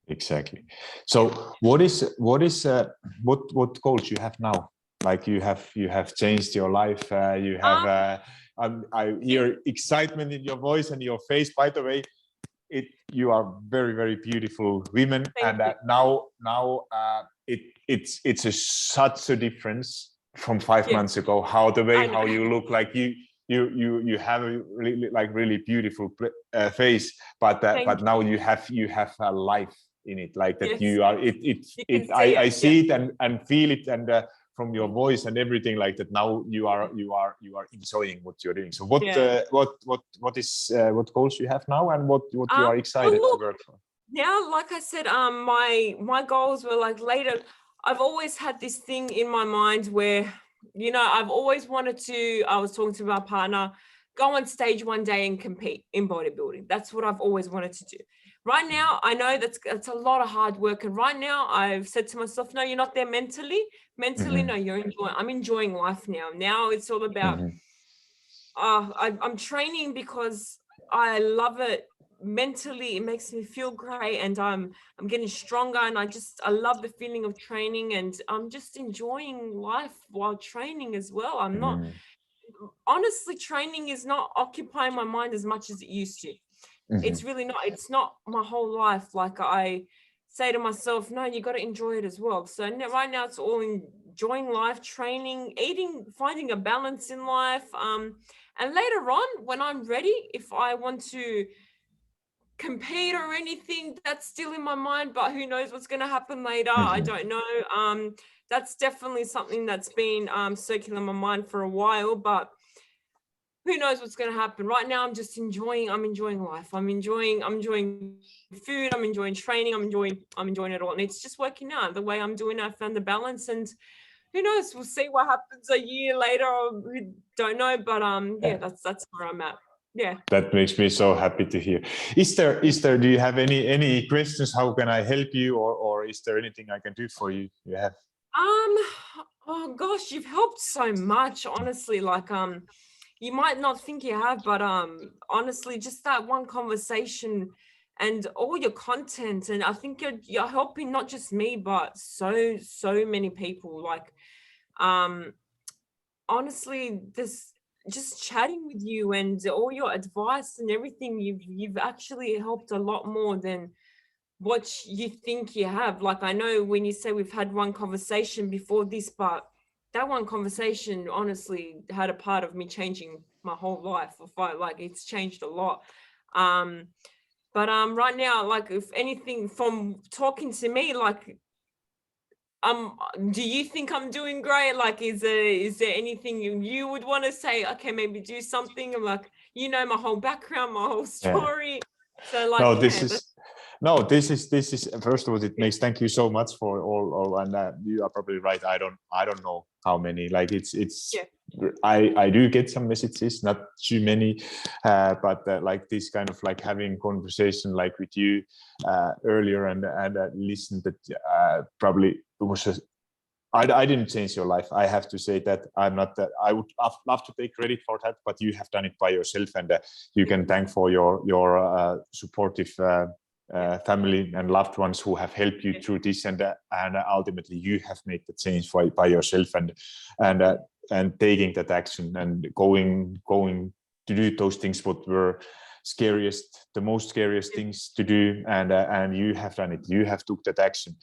Exactly. So what goals you have now? Like you have changed your life. You have I hear excitement in your voice and your face. By the way, you are very, very beautiful women. And now it's such a difference from 5 months ago. How you look, like you have a really beautiful face, but now you have a life in it, like that. You are I see it and feel it, and from your voice and everything like that. Now you are enjoying what you're doing. So what goals you have now, and what you are excited to work for? Yeah, like I said, my goals were like later. I've always had this thing in my mind where, I've always wanted to, I was talking to my partner, go on stage one day and compete in bodybuilding. That's what I've always wanted to do. Right now, I know that's a lot of hard work. And right now I've said to myself, no, you're not there mentally. No, I'm enjoying life now. Now it's all about, I'm training because I love it. Mentally, it makes me feel great, and I'm getting stronger, and I love the feeling of training, and I'm just enjoying life while training as well. I'm not, honestly, training is not occupying my mind as much as it used to. It's really not. It's not my whole life. Like I say to myself, no, you got to enjoy it as well. So right now it's all enjoying life, training, eating, finding a balance in life. And later on, when I'm ready, if I want to compete or anything, that's still in my mind, but who knows what's going to happen later. I don't know. That's definitely something that's been circulating in my mind for a while, but who knows what's going to happen. Right now I'm enjoying life. I'm enjoying food, I'm enjoying training, I'm enjoying it all, and it's just working out the way I'm doing. I found the balance, and who knows, we'll see what happens a year later, or we don't know, but that's where I'm at. Yeah, that makes me so happy to hear. Is there do you have any questions? How can I help you, or is there anything I can do for you? You have oh gosh, you've helped so much, honestly. Like you might not think you have, but honestly, just that one conversation and all your content, and I think you're helping not just me, but so many people. Like honestly, this just chatting with you and all your advice and everything, you've actually helped a lot more than what you think you have. Like I know when you say we've had one conversation before this, but that one conversation honestly had a part of me changing my whole life. Like it's changed a lot. But right now, like if anything from talking to me, like do you think I'm doing great? Like is there anything you would want to say, okay, maybe do something? I'm like, my whole background, my whole story. So like no, this is first of all, it makes, thank you so much for all and you are probably right. I don't know how many, like it's I do get some messages, not too many, but like this kind of like having conversation like with you earlier and listen that probably was I didn't change your life. I have to say that I'm not that. I would love to take credit for that, but you have done it by yourself, and you can thank for your supportive family and loved ones who have helped you through this, and ultimately you have made the change by yourself, and taking that action and going to do those things what were the most scariest things to do, and you have done it. You have took that action.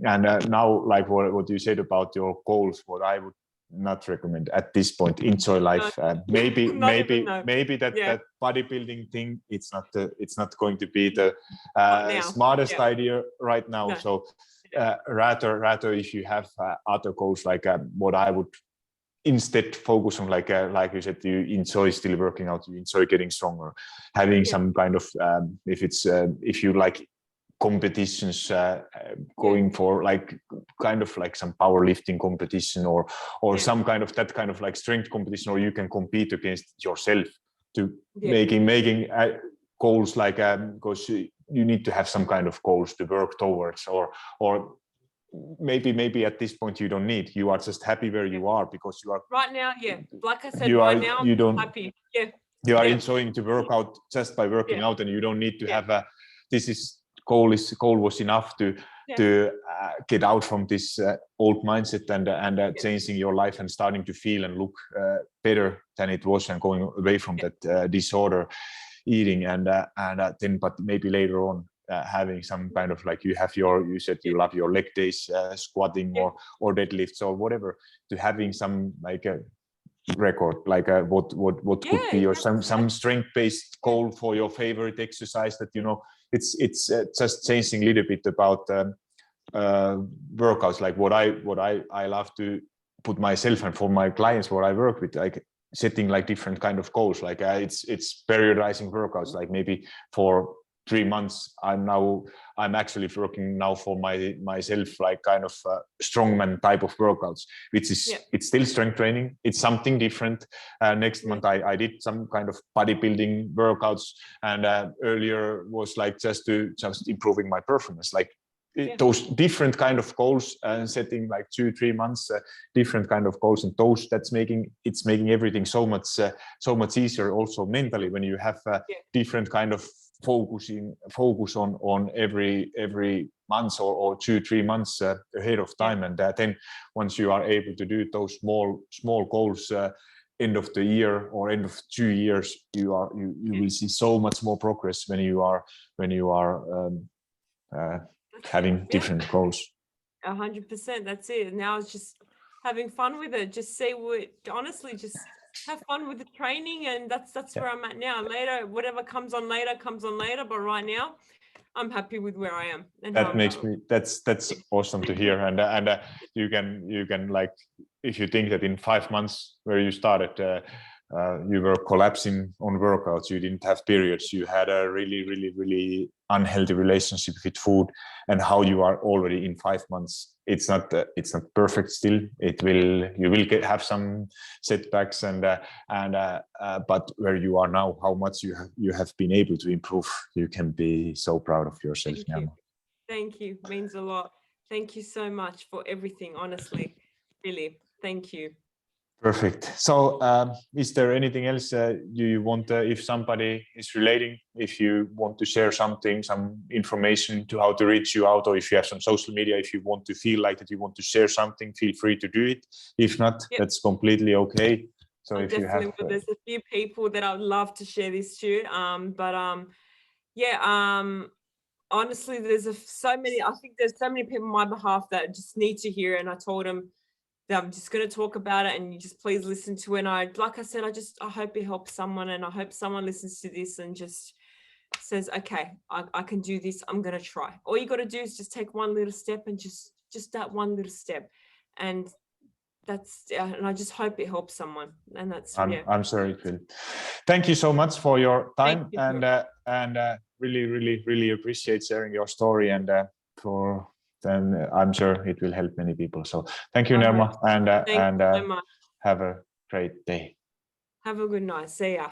And now, like what you said about your goals, what I would not recommend at this point. Enjoy life. Maybe that bodybuilding thing, it's not going to be the smartest idea right now. So rather if you have other goals, like what I would instead focus on, like you said, you enjoy still working out, you enjoy getting stronger, having some kind of if you like competitions, going for like kind of like some powerlifting competition or some kind of that kind of like strength competition, or you can compete against yourself to making goals, like because you need to have some kind of goals to work towards, or maybe at this point you don't need, you are just happy where you are because you are right now. Like I said, right now I'm happy. You are enjoying to work out just by working out, and you don't need to have a goal was enough to get out from this old mindset and changing your life and starting to feel and look better than it was, and going away from that disorder eating, and then but maybe later on having some kind of like you said you love your leg days, squatting or deadlifts or whatever, to having some like a record, like what could be your some strength-based goal for your favorite exercise that it's just changing a little bit about workouts, like what I love to put myself and for my clients what I work with, like setting like different kind of goals, like it's periodizing workouts, like maybe for 3 months I'm actually working now for myself, like kind of strongman type of workouts, which is it's still strength training, it's something different. Next month I did some kind of bodybuilding workouts, and earlier was like just improving my performance, like those different kind of goals, and setting like 2-3 months different kind of goals, and that's making everything so much easier also mentally, when you have different kind of focus on every month or 2-3 months ahead of time. And then once you are able to do those small goals end of the year or end of 2 years, you will see so much more progress when you are having different goals. 100%. That's it. Now it's just having fun with it. Just honestly, just have fun with the training, and that's where I'm at now. Later, whatever comes on later. But right now, I'm happy with where I am. And that makes me. That's awesome to hear. And you can like, if you think that in 5 months where you started, you were collapsing on workouts, you didn't have periods, you had a really unhealthy relationship with food, and how you are already in 5 months. It's not perfect still. You will have some setbacks, but where you are now, how much you have been able to improve, you can be so proud of yourself. Thank you. Means a lot. Thank you so much for everything. Honestly, really, thank you. Perfect. So is there anything else you want, if somebody is relating, if you want to share something, some information to how to reach you out, or if you have some social media, if you want to feel like that you want to share something, feel free to do it. If not, that's completely okay. So if you have, there's a few people that I would love to share this to, honestly, there's so many people on my behalf that just need to hear it, and I told them that I'm just going to talk about it, and you just please listen to it. And like I said, I hope it helps someone, and I hope someone listens to this and just says, okay, I can do this. I'm going to try. All you got to do is just take one little step, and just that one little step. And and I just hope it helps someone. And that's, I'm sure it will. Thank you so much for your time, and really appreciate sharing your story, and then I'm sure it will help many people. So thank you, Nerma, and so have a great day. Have a good night. See ya.